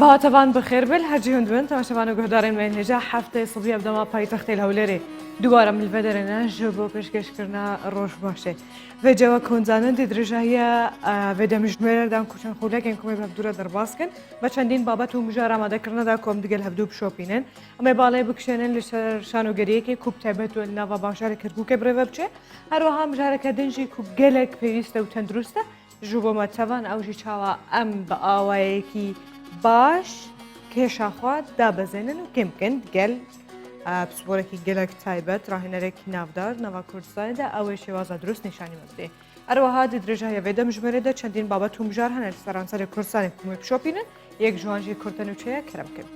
صباحتان بخیر بل هرچی هندوان تماشاگران و گهداران من هجا هفته صبحی ابداما پایتخت الهولری دوباره ملودرنا جبو پیشکش کردن روش باشه و جواب کنزانن دیدرجایی و دمجمر دام کوچن خوله که کمی بهدور در باز کن و چندین بابت و مجار آماده کردن دا کم دیگه هفدو بشوپینن اما بالای بکشنن لشر شانوگریه که کوب تبت و نوا باشار کرگو که بره بچه هر وها مجار کدنجی کوب گلک پیوسته و تندرسته جبو متوان اوجی چاوا ام با آوایی کی باش کێشە خوا دابەزێنن و کێمکەن گەل پسپۆرێکی گەلک تایبەت ڕاهێنەرێکی ناودار نەوا کوردستانیدا ئەوەی شێوازە دروست نیشانی بدێ ئەروەها دیدرێژایە دەمژمێرێدا چەندین بابەت و مژار هەنە سەرانسەری کوردستانی کومێ بشۆپینن یەک ژوانژی کورتەنووچەیە کەرەمکرد.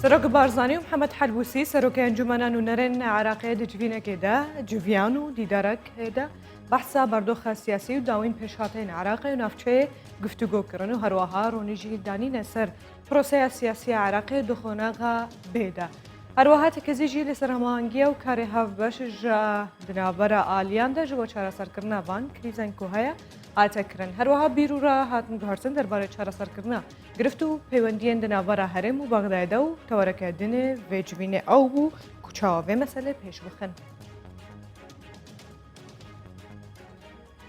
سروک بارزانی و محمد حلبوسی سروک انجمنان و نرن عراقی دجوینه که ده جویان و دیدارک ده بحثا بردوخ سیاسی و داوین پیشاتین عراقی و نافچه گفتگو کردن و هروها رونیجی دانی نصر پروسه سیاسی عراقی دخوناغا بیده هروها تکزیجی لسر هماهنگی و کاری هاف باش جا دنابرا آلیان ده جو چارا سرکرنا وان کریزن کوهایا هاته کرن هروها بیرورا هاتن گهارسن درباره چارا سرکرنا گرفتو پیوندین دنابرا هرم و بغداد و تورکه دنه و جوین او بو کچاوه مسئله پیش بخن.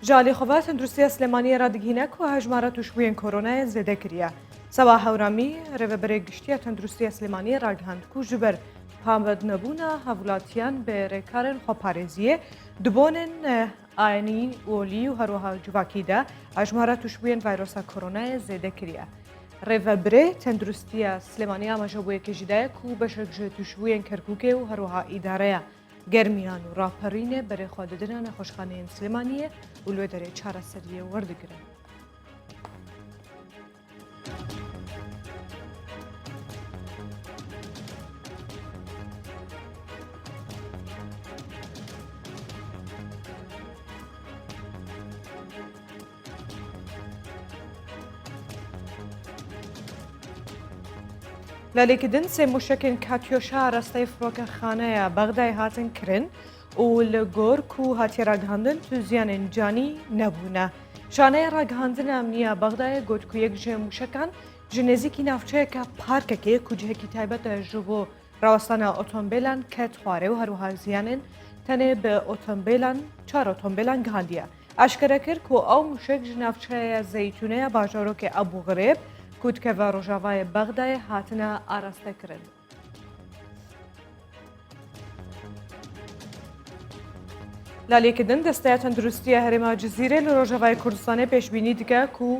جالی خواه تندرستی سلیمانی را دگینه که هجمارا توشبوین کرونا زده کریه. سوا هورامی رو بره گشتی تندرستی سلیمانی را گهند که جبر پامد نبونا هولاتیان به رکارن خواپارزیه دبونن آینی اولی و هروها جواکی ده هجمارا توشبوین ویروس کرونا زده کریه. رو بره تندرستی سلیمانی آماجبوی کشیده که بشک توشبوین کرکوکه و هروها اداره گرمیان و راپرینه برای خود دادن نخوشخانه سلیمانیه و لوی داره چهار سریه وردگره. لەلێکدن سێ موشکên کاتیۆشا ڕستەی فڕۆکەخانەیە بەغدای هاتن کرن و لە گۆرک و هاتیە ڕاگەاندن تو زیانên جانی نەبوونە. شانەیە ڕاگەاندنە ئەمنیە بەغدایە گوت و یەک ژێ موشەکان ji nêzîkî navçeyeka parkekê ku cihekî taybet e ji bo rawestana otomobîlan ket xwarê û herwiha ziyanên tenê bi otomobîlan çar otomobîlan gihandiye. Eşkere kir ku ew mûşek ji navçeya Zeytûneya bajarokê Ebu Ghirêb کودکەوە ڕۆژاوای بەغدای هاتنە ئاراستەکردن. لالێکردن دەستەیە تەندروستیە هەرێما جززیرە لە ڕۆژاوای کوردستانی پێشبینی دیکە و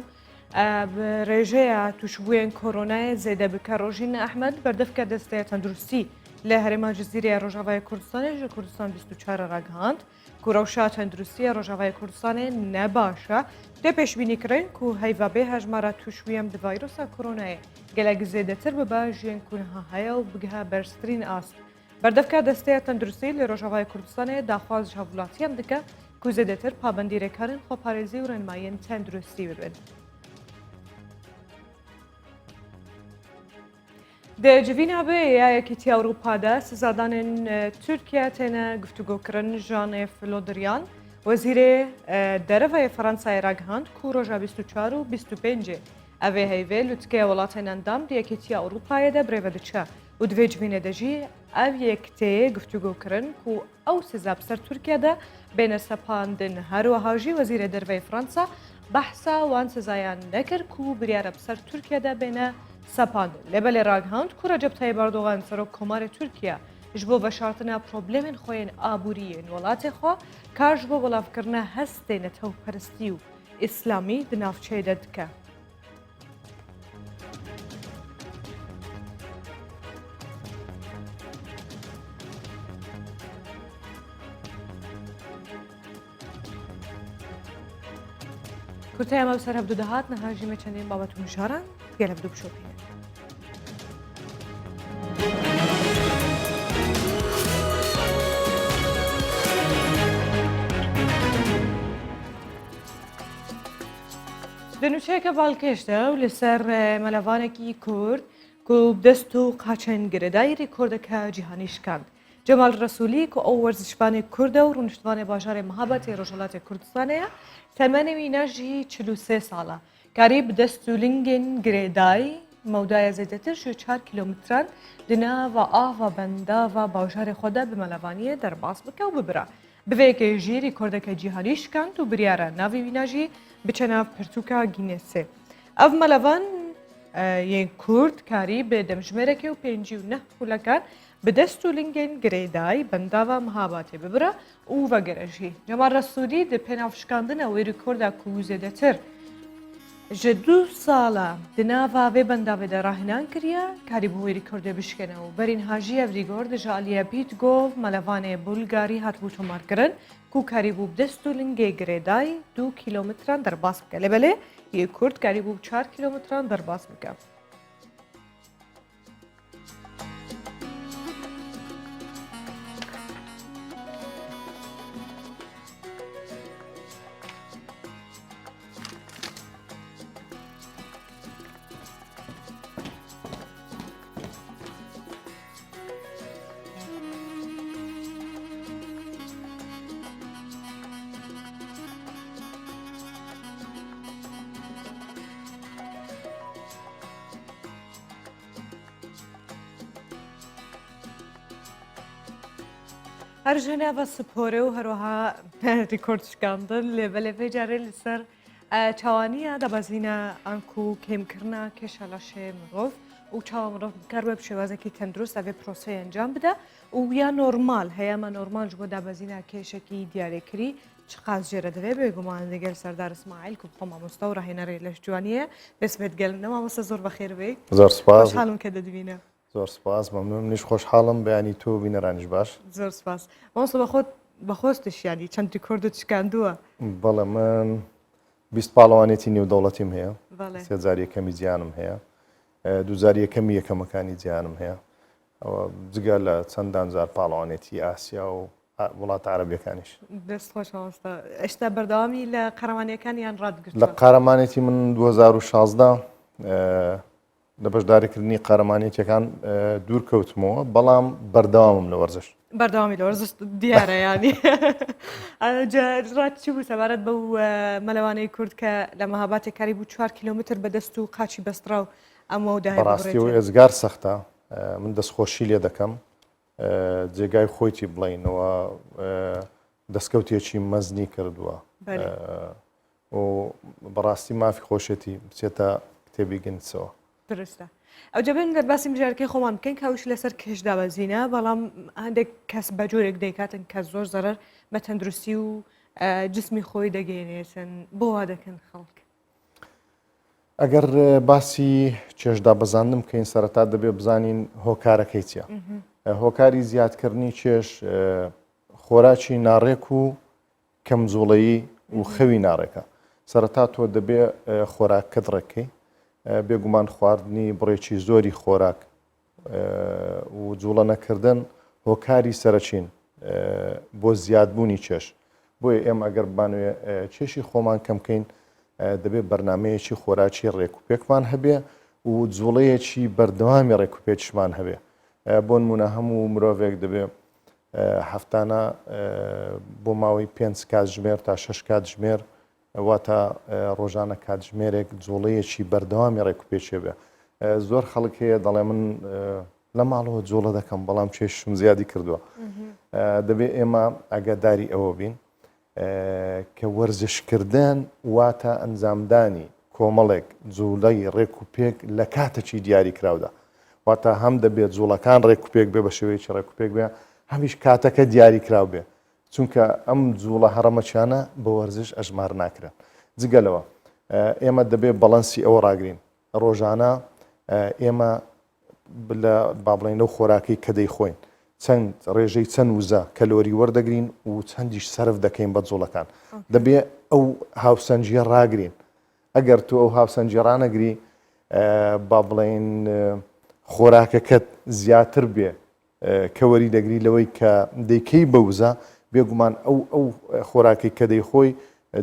ڕێژەیە توشبوویên کۆرۆنای زێدە بکە ڕۆژین ئەحمەد بەردەفکە دەستەیە تەندروستی لە هەرێما جززیرە ڕۆژاوای کوردستانی ژە کوردستان 24 ڕاگەاند ku rewşa tenduristiya Rojavayê Kurdistanê ne baş e tê pêşbînî kirin ku heyvabê hejmara tûşbûyên di vîrusa koronayê gelek zêdetir bibe jiyên ku niha heye û bigihe berstrîn ast. Berdevka desteya tenduristî li Rojavayê Kurdistanê daxwaz ji hevlatiyan dike ku zêdetir pabendî rêkarên xweparêzî û rênmayên tenduristî bibin. Di civîna bê ya Yekîtiya Ewropa'da sizadanên Tirkiye têne guftûgokirin Jean Flodrian wezîrê dereveyê Fransayê ragihand ku roja 24 û 25 evê heyvê li tika welatên endam di Yekîtiya Ewropayê de birêve diçe û di vê civînê de jî ev yektê guftûgokirin ku ew siza bi ser Tirkiye de bêne sepandin herwiha jî wezîrê derveyê Fransa behsa wan sizayan nekir ku biryara bi ser Tirkiye de bêne sepandin. Lêbelê ragihand ku Recep Tayyip Erdogan serok komarê Tirkiye ji bo veşartina problemên xwe yên aboriyê ên welatê xwe kar ji bo welavkirina hestê netewperistî û îslamî di navçeyê de dike. Kurtaya me ser hevdû dihat niha jî me çendên babet û mijaran gel hevdû bişopîne. Di nûçeyeke balkêş de û li ser melevanekî Kurd و دەست و قاچەن گرێدای ڕێکۆردەکە جیهانی شکاند. جەمال ڕەسوولی کە ئەو وەرزشبانی کوردە و ڕوونشتوانی باژارێ مەهابەتی ڕۆژهەڵاتی کوردستانەیە تەمەنێوی نەژی 43 ساڵە کاری بدەست و لنگên girêdayî mewdaya zêdetir ji 4 kîlometran di nava ava bendava bajarê xwe de bi melevaniyê derbas bike û bibira. Bi vê yekê jî rêkordeke cîhanî şikand û biryara navê wî ne jî biçe nav pirtûka Guinnessê. Ev melevan yên Kurd karî bi demjimêrekê û 59 xulekan bi dest û lingên girêdayî bendava mihabatê bibira û vegere jî. Cemal Resûlî di pênavşikandina wê rêkorda ku zêdetir ji 2 sala di nava vê bendavê de rahînan kiriye karî bi wê rêkordê bişkene û berîn hajî ev rêkord ji aliyê Pîtgov melevanê Bulgarî hatibû tomarkirin ku karîbû bi dest û lingê girêdayî 2 kîlometran derbas bike. Lêbelê yê Kurd karîbû 4 kîlometran derbas bike. هەر ژنێڤە سپۆرێ و هەروەها ریکۆرد شکاندن لێبەلێ پێجارێ لەسەر چاوانیە دەبەزینە ئەنکو کێمکردنا کێشە لەشێ مرۆڤ و چاوە مرۆڤ بکار بە شێوازێکی تەندروست ئەvê پرۆسەی ئەنجام بدە و یا نۆرمال هەیەمە نۆرمالش بۆ دابەزینە کێشێکی دیارێکری چ قازژێرە دەبێ بێگومان لەگەل سەردار ئیسماعیل کو بخۆ مامۆستا و ڕاهێنەرێ لەش جوانیە بێسمێت گەلنە مامۆستا زۆر بەخێر بێ زۆر سپاس حاڵم کە دەدبینە زۆر سپاس مەمنون منیش خۆشحاڵم بەیانی تۆ بینەرانیش باش زۆر سپاس مامۆستا بەخۆستشیانی چەند ریکۆردت شکاندووە بەڵێ من 20 پاڵەوانێتی نێودەوڵەتیم هەیە بەڵێ سێ جار یەکەمی جیانم هەیە دووزار یەکەمی یەکەمەکانی جیانم هەیە ئەوە جگە لە چەندان جار پاڵەوانێتی ئاسیا و وڵاتە عەرەبیەکانیش دەست خۆش مامۆستا ئێستا بەردەوامی لە قەرەمانیەکانیان ڕادگرتووە لە قارەمانێتی من 2016 لە بەشداریکردنی قارەمانێتیەکان دوور کەوتمەوە بەڵام بەردەوامم لە وەرزش بەردەوامی لە وەرزش دیارە ینی ڕات چی بوو سەبارەت بەو مەلەوانەی کورد کە لە مەهاباتێک کاری بوو 4 کیلۆمتر بەدەست و قاچی بەسترا و ئەمە بەڕاستی و ئێزگار سەختە من دەستخۆشی لێ دەکەم جێگای خۆیتی بڵێنەوە دەستکەوتێکی مەزنی کردووە و بەڕاستی مافی خۆشێتی بچێتە کتێبی گەنجەوە درستە ئەو جەبن دەرباسی مژارەکەی خۆمان بکەین کاوش لەسەر کێشدا بەزینە بەڵام هەندێک کەس بە جۆرێک دەیکاتن کە زۆر زەرەر بە تەندروستی و جسمی خۆی دەگەێنێتن بۆ وا دەکەن خەڵک ئەگەر باسی چێشدا بەزاندم کەین سەرەتا دەبێت بزانین هۆکارەکەی چیە هۆکاری زیادکردنی چێش خۆراکی ناڕێک و کەمزوڵەیی و خەوی ناڕێکە سەرەتا تۆ دەبێت خۆراکەت ڕێکەی بێگومان خواردنی بڕێکی زۆری خۆراک و جوڵە نەکردن هۆکاری سەرچین بۆ زیادبوونی چێش بۆیە ئێمە ئەگەر بانوێ چێشی خۆمان کەمکەین دەبێت بەرنمەیەکی خۆراکی ڕێکوپێکمان هەبێ و جوڵەیەکی بەردەوامی ڕێکوپێکشمان هەبێ بۆ نمونە هەموو مرۆڤێک دەبێت هەفتانە بۆ ماوەی 5 کاتژمێر تا 6 کاتژمێر واتە ڕۆژانە کاتژمێرێک جوڵەیەکی بەردەوامی ڕێکوپێکێ بێ زۆر خەڵک هەیە دەڵێ من لە ماڵەوە جوڵە دەکەم بەڵام چێشم زیادی کردووە دەبێت ئێمە ئاگاداری ئەوە بین کە وەرزشکردن واتە ئەنجامدانی کۆمەڵێک جوڵەی ڕێکوپێک لە کاتێکی دیاری کراودا واتە هەم دەبێت جوڵەکان ڕێکوپێک بێ بە شێوەیەکی ڕێکوپێک بێ هەمیش کاتەکە دیاری کراو بێ چونکە ئەم جوڵە هەڕەمەچانە بە وەرزش ئەژمار ناکرێن جگەلەوە ئێمە دەبێت بەڵەنسی ئەوە ڕاگرین ڕۆژانە ئێمە لە بابڵێنەوە خۆراکەی کە دەیخۆین چەند ڕێژەی چەند وزە کەلۆری وەردەگرین و چەندیش سەرف دەکەین بە جوڵەکان دەبێت ئەو هاوسەنجیە ڕاگرین ئەگەر تو ئەو هاوسەنجی ڕانەگری با بڵێن خۆراکەکەت زیاتر بێ کەوەری دەگری لەوەی کە دەیکەی بەوزە بێگومان ئەو خۆراکی کە دەیخۆی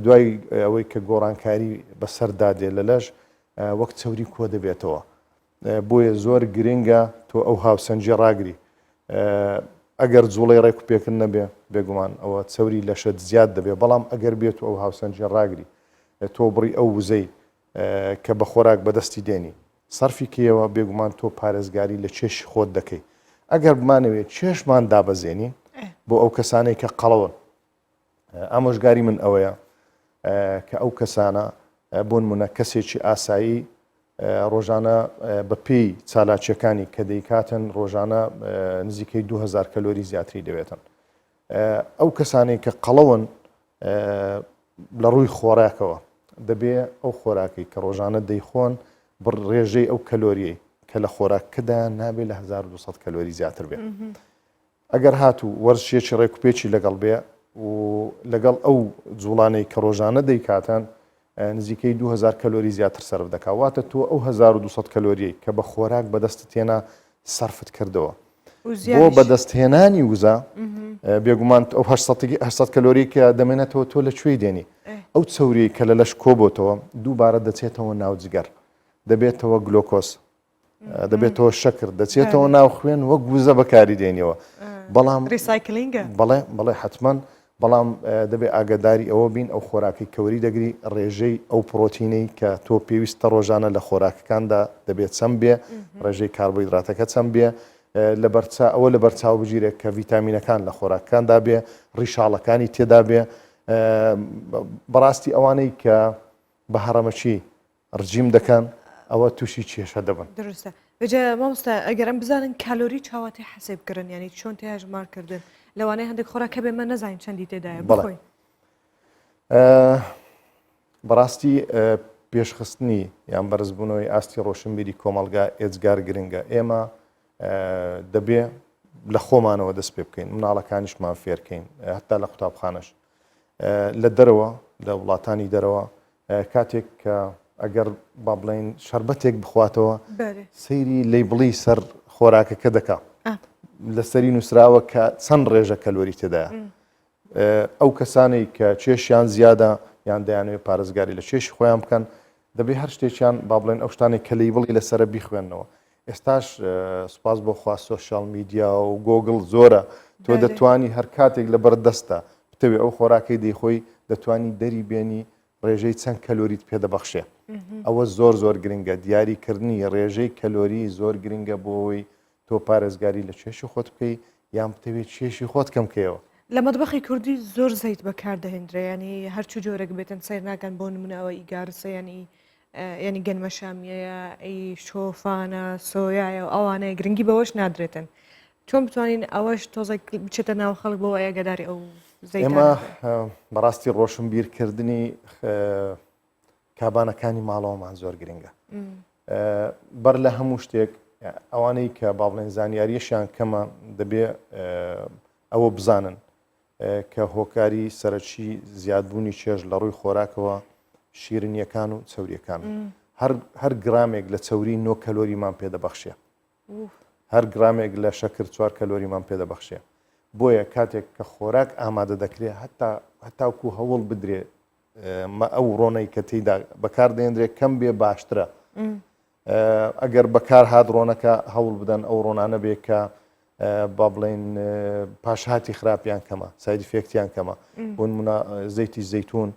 دوای ئەوەی کە گۆڕانکاری بەسەردادێ لە لەش وەک چەوری کۆ دەبێتەوە بۆیە زۆر گرنگە تۆ ئەو هاوسەنجی ڕاگری ئەگەر جوڵی ڕێک و پێکن نەبێ بێگومان ئەوە چەوری لە شت زیاد دەبێ بەڵام ئەگەر بێت ئەو هاوسەنجی ڕاگری تۆ بڕی ئەو وزەی کە بە خۆراک بەدەستی دێنی سەرفی کێەوە بێگومان تۆ پارێزگاری لە چێشی خۆت دەکەی ئەگەر بمانەوێت چێشمان دابەزێنی بۆ ئەو کەسانەی کە قەڵەوە ئامۆژگاری من ئەوەیە کە ئەو کەسانە بۆ نمونە کەسێکی ئاسایی ڕۆژانە بە پێی چالاکیەکانی کە دەیکاتن ڕۆژانە نزیکەی 2000 کەلۆری زیاتری دەوێتن ئەو کەسانێک کە قەڵەون لە ڕووی خۆراکەوە دەبێ ئەو خۆراکی کە ڕۆژانە دەیخۆن ڕێژەی ئەو کەلۆریەی کە لە خۆراکەدا نابێت لە 1200 کەلۆری زیاتر بێت ئەگەر هاتوو وەرزشێکی ڕێکوپێکی لەگەڵ بێ و لەگەڵ ئەو جوڵانەی کە ڕۆژانە دەیکاتن نزیکەی 2000 کەلۆری زیاتر سەرف دەکاتواتە تۆ ئەو 1200 کەلۆریەی کە بە خۆراک بەدەستت تێنا سەرفت کردەوە بۆ بەدەستهێنانی وزە بێگومان ئەو 800 کەلۆری کە دەمێنێتەوە تۆ لەکوێی دێنی ئەو چەوری کە لە لەش کۆبۆتەوە دووبارە دەچێتەوە ناو جگەر دەبێتەوە گلۆکۆس دەبێتەوە شەکر دەچێتەوە ناو خوێن وەک وزە بەکاری دێنیەوە بەڵام ریسایکلینگە بەڵێ حتمما بەڵام دەبێت ئاگداری ئەوە بین ئەو خۆراکی کەوری دەگری ڕێژەی ئەو پرۆتینەی کە تۆ پێویستە ڕۆژانە لە خۆراکەکاندا دەبێت چەند بێ ڕێژەی کاربۆیدراتەکە چەند بێ ئەوە لە بەرچاو بژیرێک کە ڤیتامینەکان لە خۆراکەکاندا بێ ڕیشاڵەکانی تێدا بێ بەڕاستی ئەوانەی کە بە هەڕەمەچی ڕجیم دەکەن ئەوە تووشی کێشە دەبن درستە بەجێ مامۆستا ئەگەرم بزانن کالۆری چاواتی حەسێبکردن ینی چۆن تێ هەژمارکردن لەوانەیە هەندێک خۆراکە بێ من نەزانین چەندی تێدایە بخۆین بەڕاستی پێشخستنی یان بەرزبوونەوەی ئاستی ڕۆشنبیری کۆمەلگا ئێجگار گرنگە ئێمە دەبێ لە خۆمانەوە دەست پێ بکەین مناڵەکانیشمان فێرکەین هەتا لە قوتابخانەش لە دەرەوە لە وڵاتانی دەرەوە کاتێک کە ئەگەر با بڵێن شەربەتێک بخواتەوە سەیری لەیبڵی سەر خۆراکەکە دەکا لەسەری نووسراوە کە چەند ڕێژە کەلۆری تێدایە ئەو کەسانەی کە چێشیان زیادە یان دەیانوێت پارێزگاری لە چێشی خۆیان بکەن دەبێت هەر شتێکیان با بڵێن ئەو شتانێک کە لەیبڵی لەسرە بیخوێنەوە ئێستاش سوپاس بۆ خوا سۆشیال میدیا و گۆگڵ زۆرە تۆ دەتوانی هەر کاتێک لە بەردەستە بتەوێت ئەو خۆراکەی دەیخۆی دەتوانی دەری بێنی ڕێژەی چەند کەلۆریت پێدەبەخشێ ئەوە زۆر گرنگە دیاریکردنی ڕێژەی کەلۆری زۆر گرنگە بۆەوەی تۆ پارێزگاری لە چێشی خۆت بکەی یان بتەوێت چێشی خۆت کەم بکەیەوە لە مەطبەخی کوردی زۆر زەیت بەکاردەهێنرێ ینی هەرچوو جۆرەك بێتن سیر ناکەن بۆ نمونەوە ئیگارسە ینی گەنمە شامیەیە ئەی شۆفانە سۆیایە و ئەوانەیە گرنگی بەوەش نادرێتن چۆن بتوانین ئەوەش تۆزێک بچێتە ناو خەڵک بۆ ئەگەداری ئەو ئێمە بەڕاستی ڕۆشنبیرکردنی کابانەکانی ماڵەوەمان زۆر گرنگە بەر لە هەموو شتێک ئەوانەی کە با بڵێن زانیاریەشیان کەمە دەبێ ئەوە بزانن کە هۆکاری سەرەکی زیادبوونی چێژ لە ڕووی خۆراکەوە شیرنیەکان و چەوریەکان هەر گرامێک لە چەوری 9 کەلۆریمان پێدەبەخشێ هەر گرامێک لە شەکر 4 کەلۆریمان پێدەبەخشێ بۆیە کاتێک کە خۆراک ئامادە دەکرێت هەتاکو هەوڵ بدرێ ئەو ڕۆنەی کە تێیدا بەکاردێنرێت کەم بێ باشترە ئەگەر بەکار هات ڕۆنەکە هەوڵ بدەن ئەو ڕۆنانە بێ کە با بڵێن پاشهاتی خراپیان کەمە سایدفێکتیان کەمە بۆ نمونە زەیتی زەیتون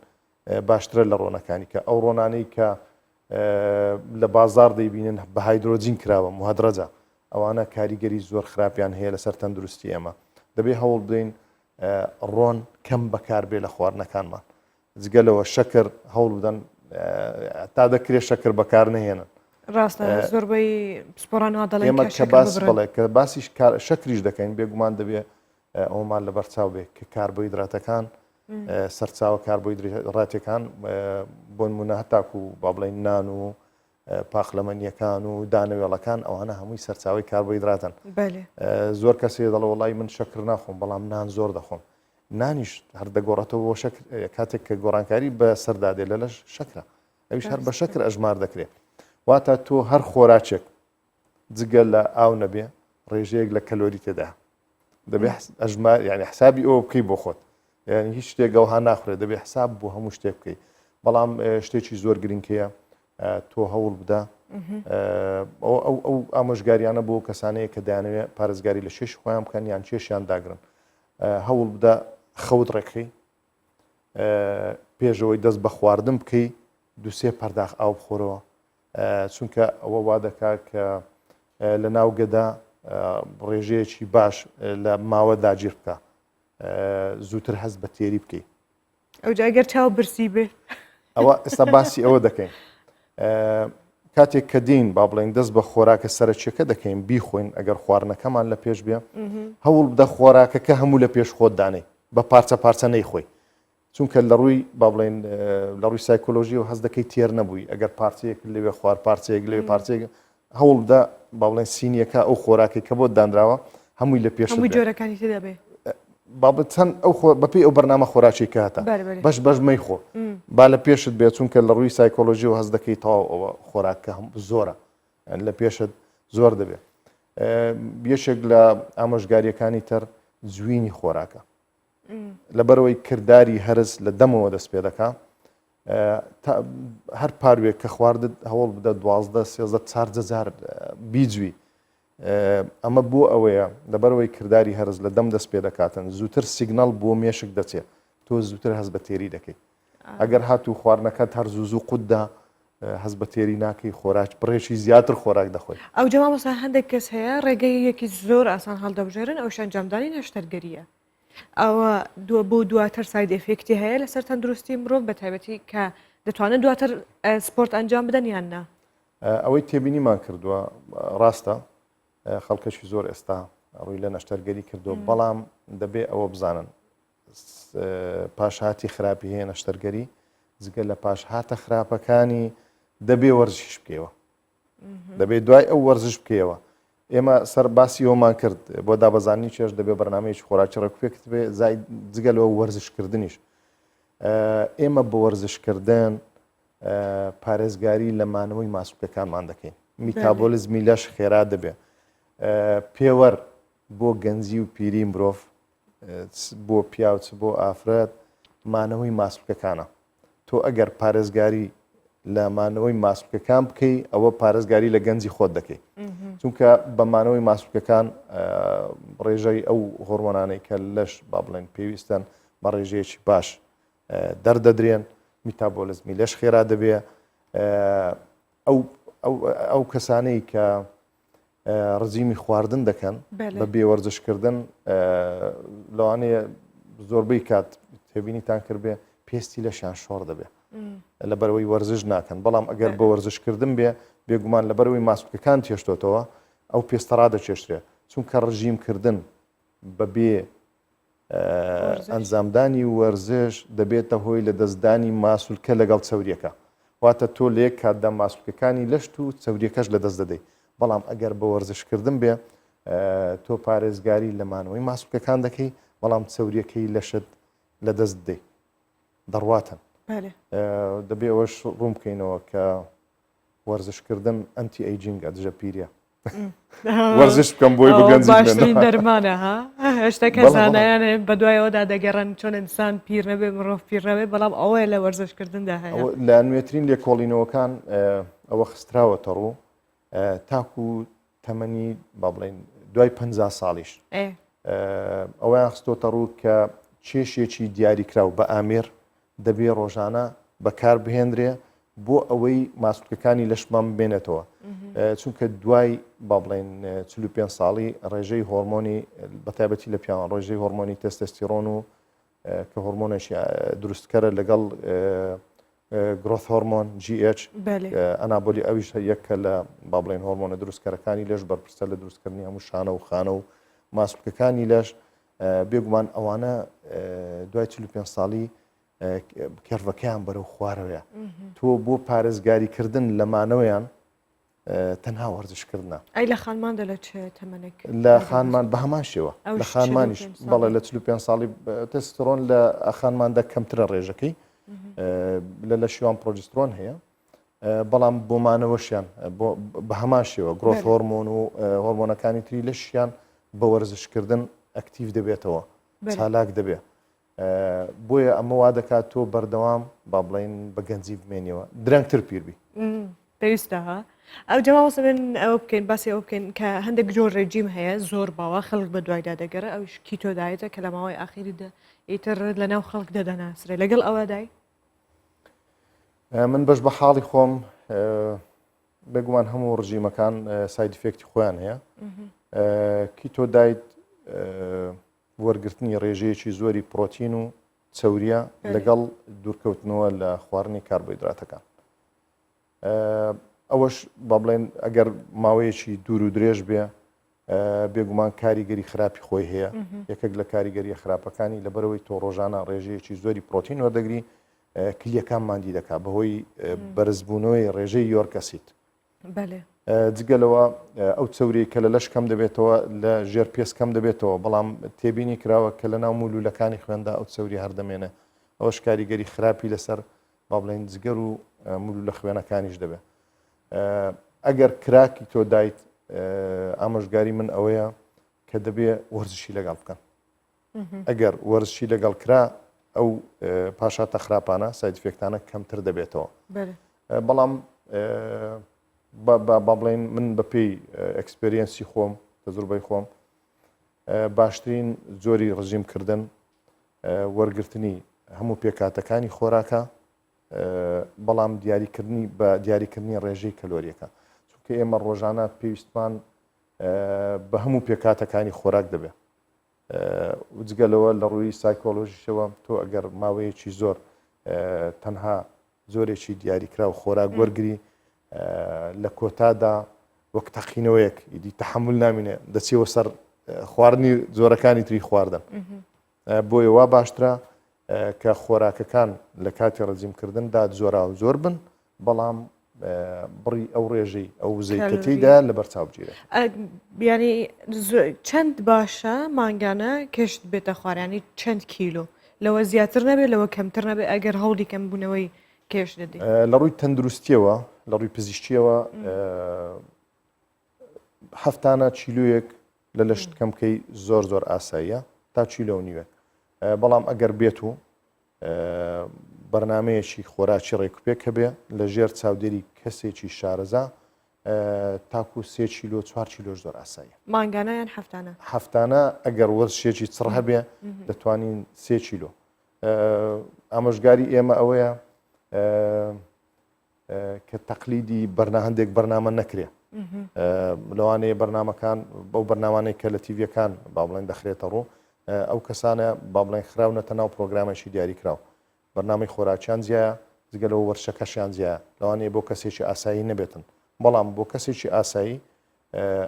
باشترە لە ڕۆنەکانی کە ئەو ڕۆنانەی کە لە بازار دەیبینن بە هایدرۆجین کراوە مهدرەجە ئەوانە کاریگەری زۆر خراپیان هەیە لەسەر تەندروستی ئێمە دەبێ هەوڵ بدەین ڕۆن کەم بەکار بێ لە خواردنەکانمان جگەلەوە شەکر هەوڵ بدەن تا دەکرێت شەکر بەکار نهێنن ڕاستە زۆربەی سپۆرانەوە دەڵێن ئێمە کە باس بڵێ کە باسیش شەکریش دەکەین بێگومان دەبێ ئەومان لە بەرچاو بێ کە کاربۆیدراتەکان سەرچاوە کاربۆیدراتەکان بۆ نمونە هەتاکو با بڵێن نان و پاخلەمەنیەکان و دانەوێڵەکان ئەوانە هەمووی سەرچاوی کاربۆیدراتن زۆر کەسێ دەڵێ وەڵی من شەکر ناخۆم بەڵام نان زۆر دەخۆم نانیش هەر دەگۆڕێتەوە بۆ کاتێک کە گۆڕانکاری بە سەردادێ لە لەش شەکرە ئەویش هەر بە شەکر ئەژمار دەکرێت واتە تۆ هەر خۆراکێک جگە لە ئاو نەبێ ڕێژەیەک لە کەلۆری تێدا دەبێت ئەژمار یعنی حسابی ئەوە بکەی بۆ خۆت یعنی هیچ شتێک گەوها ناخورێت دەبێت حساب بۆ هەموو شتێک بکەیت بەڵام شتێکی زۆر گرنگەیە تۆ هەوڵ بدە ئەو ئامۆژگاریانە بۆ کەسانەیە کە دەیانەوێت پارێزگاری لە شێش خۆیان بکەن یان چێشیان داگرن هەوڵ بدە خەوت ڕێکخی پێشەوەی دەست بە خواردن بکەی دووسێ پەرداخ ئاو بخۆرەوە چونکە ئەوە وا دەکات کە لە ناو گەدا ڕێژەیەکی باش لە ماوە داگیر بکە زووتر هەست بە تێری بکەیت ئەو جاگەر چاو برسی بێ ئەوە ئێستا باسی ئەوە دەکەین کاتێک کە دین با بڵێن دەست بە خۆراکە سەرچێکە دەکەین بیخۆین ئەگەر خواردنەکەمان لە پێش بێ هەوڵ بدە خۆراکەکە هەموو لە پێش خۆت دانەی بە پارچە پارچە نەیخۆی چونکە لە ڕووی با بڵێن لە ڕووی سایکۆلۆژی و هەست دەکەی تێر نەبووی ئەگەر پارچەیەک لەوێ خوارد پارچەیەک لەوێ پارچەیەک هەوڵ بدە با بڵێن سینیەکە ئەو خۆراکی کە بۆ دانراوە هەمووی لە پێش هەمووی جۆرەکانی تێدا بێ بابەتەن ئەو بەپی ئەو بەرنامە خۆراکی کاتە بەش بەش مەیخۆ با لە پێشت بێت چونکە لە ڕووی سایکۆلۆژی و هەست دەکەی تەواو ئەوە خۆراکە زۆرە لە پێشت زۆر دەبێت یەکێک لە ئامۆژگاریەکانی تر جوینی خۆراکە لەبەرەوەی کردداری هەرز لە دەمەوە دەست پێ دەکات هەر پاروێک کە خواردت هەوڵ بدە 12 بیجووی ئەمە بۆ ئەوەیە لەبەرەوەی کردداری هەرز لە دەم دەست پێ دەکاتن زووتر سیگنال بۆ مێشک دەچێت تۆ زووتر هەست بە تێری دەکەیت ئەگەر هاتوو خواردنەکەت هەر زوو قوددا هەست بە تێری ناکەی خۆراک بڕێکی زیاتر خۆراک دەخۆی ئەو جەما مەسا هەندێک کەس هەیە ڕێگەی یەکی زۆر ئاسان هەڵدەبژێرن ئەو شەنجامدانی نەشتەرگەریە ئەوە بۆ دواتر ساید ئێفێکتی هەیە لەسەر تەندروستی مرۆڤ بە تایبەتی کە دەتوانن دواتر سپۆرت ئەنجام بدەن یان نا ئەوەی تێبینیمان کردووە ڕاستە خەڵکەشی زۆر ئێستا ڕووی لە نەشتەرگەری کردو بەڵام دەبێ ئەوە بزانن پاشهاتی خراپی هەیە نەشتەرگەری جگە لە پاشهاتە خراپەکانی دەبێ وەرزش بکەوە دەبێت دوای ئەو وەرزش بکەوە ئێمە سەر باسی ئەومان کرد بۆ دابەزانی چێش دەبێ بەرنامەیەکی خۆراکی ڕێکوپێکت بێ جگە لەوە وەرزشکردنیش ئێمە بە وەرزشکردن پارێزگاری لە مانەوەی ماسوولەکانمان دەکەین میتابۆلیزمی لەش خێرا دەبێ پێوەەر بۆ گەنجی و پیری مرۆڤ بۆ پیاوچ بۆ ئافرەت مانەوەی ماسوولەکانە تۆ ئەگەر پارێزگاری لە مانەوەی ماسوولەکان بکەی ئەوە پارێزگاری لە گەنجی خۆت دەکەی چونکە بە مانەوەی ماسوولەکان ڕێژەی ئەو هۆرمۆنانەی کە لەش با بڵێن پێویستن بە ڕێژەیەکی باش دەردەدرێن میتابۆلیزمی لەش خێرا دەبێ ئەو کەسانەی کە ڕزیمی خواردن دەکەن بە بێوەرزشکردن لەوانەیە زۆربەی کات تێبینیتان کردبێ پێستی لەشیان شۆڕ دەبێ لەبەرەوەی وەرزش ناکەن بەڵام ئەگەر بە وەرزشکردن بێ بێگومان لەبەرەوەی ماسوولەکان تێشتۆتەوە ئەو پێستە ڕادەچێشترێ چونکە ڕژیمکردن بەبێ ئەنجامدانی وەرزش دەبێتە هۆی لە دەستدانی ماسوولکە لەگەڵ چەوریەکە واتە تۆ لە یەک کاتدا ماسوولەکانی لەشت و چەوریەکەش لە دەست دەدەیت بەڵام ئەگەر بە وەرزشکردن بێ تۆ پارێزگاری لە مانەوەی ماسوولەکان دەکەی بەڵام چەوریەکەی لەشت لە دەست دەدەیت دەڕواتن دەبێ ئەوەش ڕوون بکەینەوە کە وەرزشکردن ئەنتی ئەیجینگە دژە پیرە وەرزش بکەم بۆی بگەنجی باشترین دەرمانە ها هێشتا کەسانیانێ بە دوایەوەدا دەگەڕن چۆن ئینسان پیر نەبێ مرۆڤ پیر نەبێ بەڵام ئەوەیە لە وەرزشکردندا هەیە لە نوێترین لێکۆڵینەوەکان ئەوە خستراوەتە ڕوو تاکو تەمەنی با بڵێن دوای 50 ساڵیش ئەوەیان خستۆتە ڕوو کە کێشێکی دیاریکراو بە ئامێر دەبێ ڕۆژانە بەکار بهێنرێ بۆ ئەوەی ماسوولەکانی لەشمان بێنێتەوە چونکە دوای با بڵێن 45 ساڵی ڕێژەی هۆرمۆنی بەتایبەتی لە پیاوان ڕێژەی هۆرمۆنی تەستۆستیرۆن و کە هۆرمۆنێکی دروستکەرە لەگەڵ گرۆث هۆرمۆن GH ئەنابۆلی ئەویش یەکە لە با بڵێن هۆرمۆنە دروستکەرەکانی لەش بەرپرسە لە دروستکردنی هەموو شانە و خانە و ماسوولەکانی لەش بێگومان ئەوانە دوای 45 ساڵی کێڕڤەکەیان بەرەو خوارەوەیە تۆ بۆ پارێزگاریکردن لە مانەوەیان تەنها وەرزشکردنە ئەی لە خانماندا لە چ تەمەنێک لە خانمان بە هەمان شێوە لە خانمانیش بەڵێ لە 45 ساڵی تەستۆستیرۆن لە خانماندا کەمترە ڕێژەکەی لە شیوان پرۆجسترۆن هەیە بەڵام بۆمانەوەشیان بە هەمان شێوە گرۆث هۆرمۆن و هۆرمۆنەکانی تری لەشیان بە وەرزشکردن ئەکتیڤ دەبێتەوە چالاک دەبێت بۆیە ئەمە وا دەکات تۆ بەردەوام با بڵێن بە گەنجی بمێنیەوە درەنگتر پیربی پێویستەها ئەو جەماوەسە من ئەوە بکەین باسی ئەو بکەین کە هەندێک جۆر ڕێجیم هەیە زۆر باوە خەڵک بە دوایدا دەگەرە ئەوش کیتۆدایەتە کە لە ماوەی ئاخیریدا ئیتر لەناو خەڵک دەدەناسرێ لەگەڵ ئەوەدای من بەش بە حاڵی خۆم بێگومان هەموو ڕژیمەکان سایدفێکتی خۆیان هەیە کیتۆ دایت وەرگرتنی ڕێژەیەکی زۆری پرۆتین و چەوریە لەگەڵ دوورکەوتنەوە لە خواردنی کاربۆیدراتەکان ئەوەش با بڵێن ئەگەر ماوەیەکی دوور و درێژ بێ بێگومان کاریگەری خراپی خۆی هەیە یەکێک لە کاریگەریە خراپەکانی لەبەرەوەی تۆ ڕۆژانە ڕێژەیەکی زۆری پرۆتین وەردەگری کلیەکان مادی دەکات بەهۆی بەرزبوونەوەی ڕێژەی یۆرکەسیت جگەلەوە ئەو چەوری کە لە لەش کەم دەبێتەوە لە ژێر پێس کەم دەبێتەوە بەڵام تێبینی کراوە کە لە ناو مولولەکانی خوێندا ئەو چەوری هەردەمێنێ ئەوەش کاریگەری خراپی لەسەر با بڵێن جگەر و مولولە خوێنەکانیش دەبێت ئەگەر کراکی تۆ دایت ئامۆژگاری من ئەوەیە کە دەبێ وەرزشی لەگەڵ بکەن ئەگەر وەرزشی لەگەڵ کرا ئەو پاشاتە خراپانە سایدفێکتانە کەمتر دەبێتەوە بەڵام با بڵێن من بەپێی ئەکسپێریەنسی خۆم تەجروبەی خۆم باشترین جۆری ڕژیمکردن وەرگرتنی هەموو پێکاتەکانی خۆراکە بەڵام دیاریکردنی ڕێژەی کەلۆریەکە چونکە ئێمە ڕۆژانە پێویستمان بە هەموو پێکاتەکانی خۆراک دەبێت جگەلەوە لە ڕووی سایکۆلۆژیشەوە تۆ ئەگەر ماوەیەکی زۆر تەنها زۆرێکی دیاریکرا و خۆراک وەرگری لە کۆتادا وەک تەقینەوەیەک ئیدی تەحمل نامینێ دەچێەوە سەر خواردنی زۆرەکانی تری خواردن بۆیە وا باشترە کە خۆراکەکان لە کاتی ڕەجیمکردندا زۆرا و زۆر بن بەڵام بڕی ئەو ڕێژەی ئەو زەیکەتیدا لە بەرچاو بگیرێت بیانی چەند باشە مانگانە کەشت بێتە خوارانی چەند کیلۆ لەوە زیاتر نەبێت لەوە کەمتر نەبێت ئەگەر هەوڵی کەم بوونەوەی کێش دەدەیت لە ڕووی تەندروستیەوە لە ڕووی پزیشکیەوە هەفتانە چیلۆیەک لە لەشت کەمکەی زۆر زۆر ئاساییە تا چیلۆ و نیوە بەڵام ئەگەر بێت و بەرنمەیەکی خۆراکی ڕێکوپێک هەبێ لە ژێر چاودێری کەسێکی شارەزا تاکو 3 چیلۆ 4 چیلۆش زۆر ئاساییە مانگانەیان هەفتانە ئەگەر وەرزشێکی چڕ هەبێ دەتوانین 3 چیلۆ ئامۆژگاری ئێمە ئەوەیە کە تەقلیدی هەندێک بەرنامە نەکرێ لەوانەیە بەرنامەکان بەو بەرنامانەی کە لە تیڤەکان با بڵێن دەخرێتە ڕوو ئەو کەسانە با بڵێن خراونەتە ناو پرۆگرامێکی دیاریکراوە بەرنامەی خۆراکیان جیایە جگەلەوە وەرشەکەشیان جیایە لەوانەیە بۆ کەسێکی ئاسایی نەبێتن بەڵام بۆ کەسێکی ئاسایی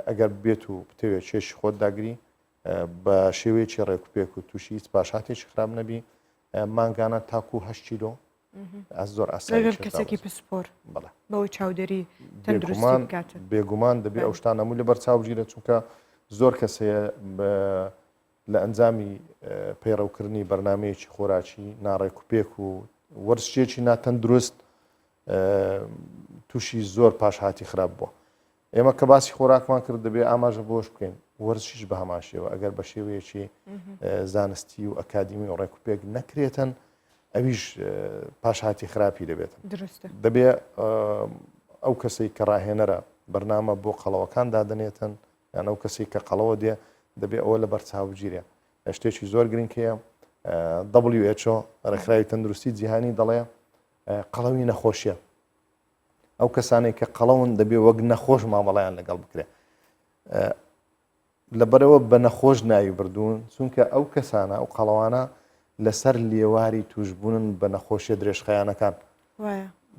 ئەگەر بێت و بتەوێت چێشی خۆت داگری بە شێوەیەکی ڕێکوپێک و تووشی هیچ پاشاتێکی خراپ نەبی مانگانە تاکو 8 چیلۆ زۆر ئاسایی کەسێکی پسپۆر بەوەی چاودێری تەندروستی بکاتە بێگومان دەبێت ئەو شتانە هەموو لە بەرچاو بگیرێت چونکە زۆر کەسەیە لە ئەنجامی پەیڕەوکردنی بەرنمەیەکی خۆراکی ناڕێکوپێک و وەرزشێکی ناتەندروست تووشی زۆر پاشهاتی خراپ بووە ئێمە کە باسی خۆراکمان کرد دەبێت ئاماژە بۆش بکەین وەرزشیش بە هەماشەوە ئەگەر بە شێوەیەکی زانستی و ئەکادیمی و ڕێکوپێک نەکرێتن ئەویش پاشهاتی خراپی دەبێتن دەبێت ئەو کەسەی کە ڕاهێنەرە بەرنامە بۆ قەڵەوەکان دادنێتن یان ئەو کەسی کە قەڵەوە دێ دەبێت ئەوە لە بەرچاو بگیرێ شتێکی زۆر گرنگکەیە WHO ڕێکخراوی تەندروستی جیهانی دەڵێ قەڵەوی نەخۆشیە ئەو کەسانێک کە قەڵەون دەبێت وەک نەخۆش مامەڵەیان لەگەڵ بکرێ لەبەرەوە بە نەخۆش ناوی بردوون چونکە ئەو کەسانە ئەو قەڵەوانە لەسەر لێواری توشببوونن بە نەخۆشیە درێژخەیانەکان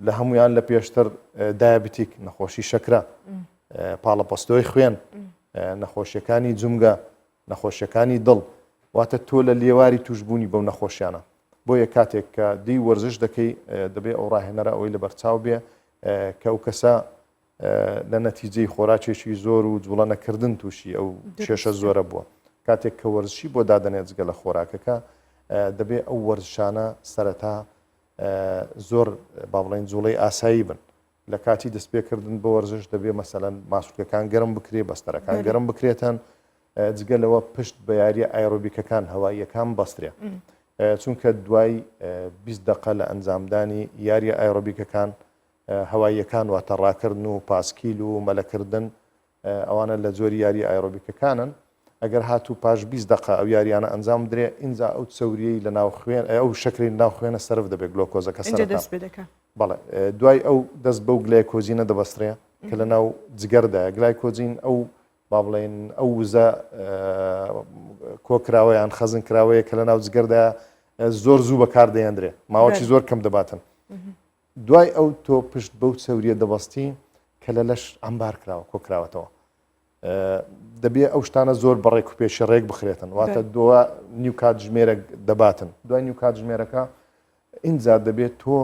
لە هەمویان لە پێشتر دایابەتیک نەخۆشی شەکرە پاڵەپەستۆی خوێن نەخۆشیەکانی جومگە نەخۆشیەکانی دڵ واتە تۆ لە لێواری توشببوونی بەو نەخۆشیانە بۆیە کاتێک کە دی وەرزش دەکەی دەبێت ئەو ڕاهێنەرە ئەوەی لە بەرچاو بێ کە ئەو کەسە لە نەتیجەی خۆراکێکی زۆر و جوڵەنەکردن تووشی ئەو کێشە زۆرە بووە کاتێک کە وەرزشی بۆ دادەنێت جگە لە خۆراکەکە دەبێت ئەو وەرزشانە سەرەتا زۆر با بڵێن جوڵەی ئاسایی بن لە کاتی دەستپێکردن بە وەرزش دەبێت مەسەلەن ماسوولکەکان گەرم بکرێ بەستەرەکان گەرم بکرێتن جگەلەوە پشت بە یاریە ئایرۆبیکەکان هەواییەکان بەسترێ چونکە دوای 20 دقە لە ئەنجامدانی یاریە ئایرۆبیکەکان هەواییەکان واتە ڕاکردن و پاسکیل و مەلەکردن ئەوانە لە زۆری یاری ئایرۆبیکەکانن ئەگەر هاتوو پاش 20 دقه ئەو یاریانە ئەنجام درێ ئینجا ئەو چەوریەی لە ناو خوێن ئەو شەکری ناو خوێنە سرف دەبێت گلۆکۆزەکە سەرەتا بەڵێ دوای ئەو دەست بەو گلایکۆجینە دەبەسترێ کە لە ناو جگەردایە گلایکۆجین ئەو با بڵێن ئەو وزە کۆکراوەیان خەزن کراوەیە کە لە ناو جگەردایە زۆر زوو بەکاردەهێنرێ ماوەکی زۆر کەم دەباتن دوای ئەو تۆ پشت بەو چەوریە دەبەستی کە لە لەش ئەمبار کراوە کۆکراوەتەوە دەبێ ئەو شتانە زۆر بەڕێک و پێشە ڕێک بخرێتن واتە دووە نیو کات ژمێرە دەباتن دوای نیو کات ژمێرەکە ئینجا دەبێت تۆ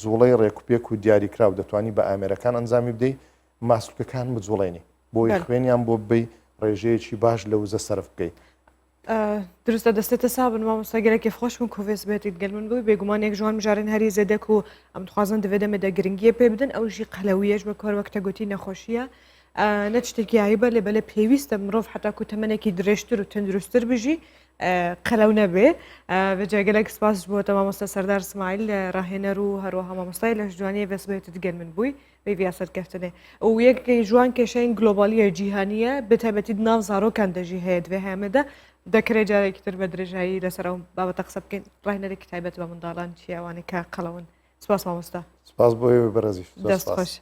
جوڵەی ڕێکوپێک و دیاریکراو دەتوانی بە ئامێرەکان ئەنجامی بدەیت ماسکەکان بجوڵێنی بۆی خوێنیان بۆ ببەی ڕێژەیەکی باش لە وزە سەرف بکەیت دروستە دەستێتە سابن مامۆستا گەلێکی خۆش من کۆڤێز بێتیت گەل من بووی بێگومانێک جوان مژارن هەری زێدەک و ئەم دخوازن دەوێت دەمێدە گرنگیە پێ بدەن ئەو ژی قەلەویەش بە کۆر وەکتە گوتی نەخۆشیە نە شتێکی عیبە لێبەلە پێویستە مرۆڤ حتا کو تەمەنێکی درێژتر و تەندروستتر بژی قەلەو نەبێ بەجێگەلێک سپاس بۆتە مامۆستا سەردار اسماعیل ڕاهێنەر و هەروەها مامۆستای لە جوانی بەس بێتت گەل من بووی بە ڤیاسەرکەفتنێ ئەو یەکی جوان کێشەین گلۆبالیە جیهانیە بەتایبەتی ناو زارۆکان دەژی هەیە دوێ هەمەدا دەکرێت جارێکی تر بە درێژایی لەسەر ئەو بابەتە قسە بکەین ڕاهێنەرێکی تایبەت بە منداڵان چیاوانی کە قەڵەون سپاس مامۆستا سپاس بۆ ئێوە بەڕێزی دەست خۆش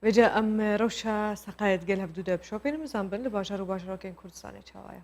وێجا ئەم ڕەوشە سەقایەت گەل هەفتوو دە بشۆپێن مزان بن لە باژار و باژارۆکەین کوردستانی چاوایە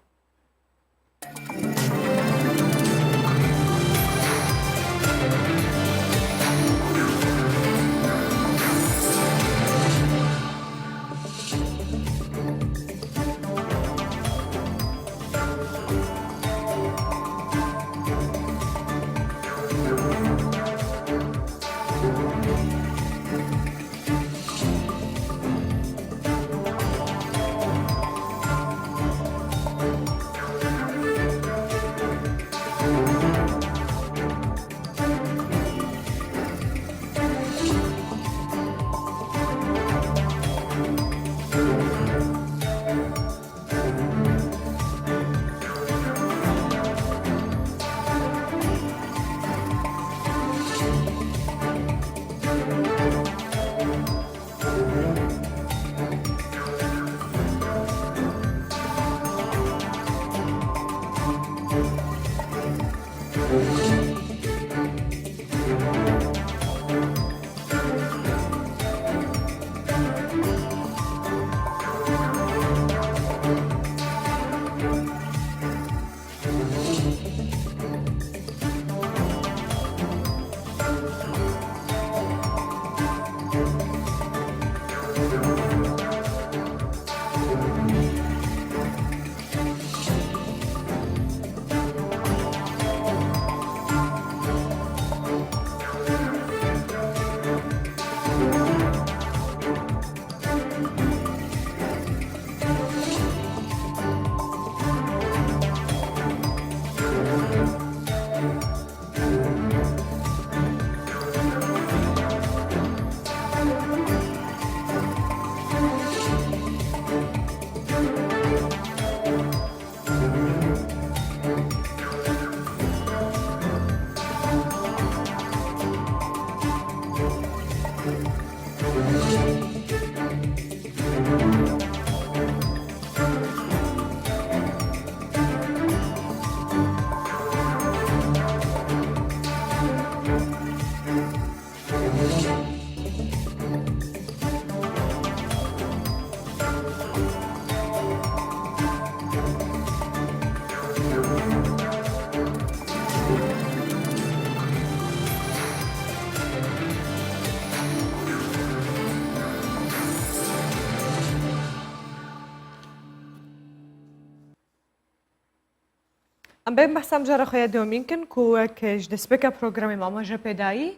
ئەم بێ بەحسام جارە خۆیان دۆمینکن کۆکەش دەستپێکە پرۆگرامی مامۆژە پێدایی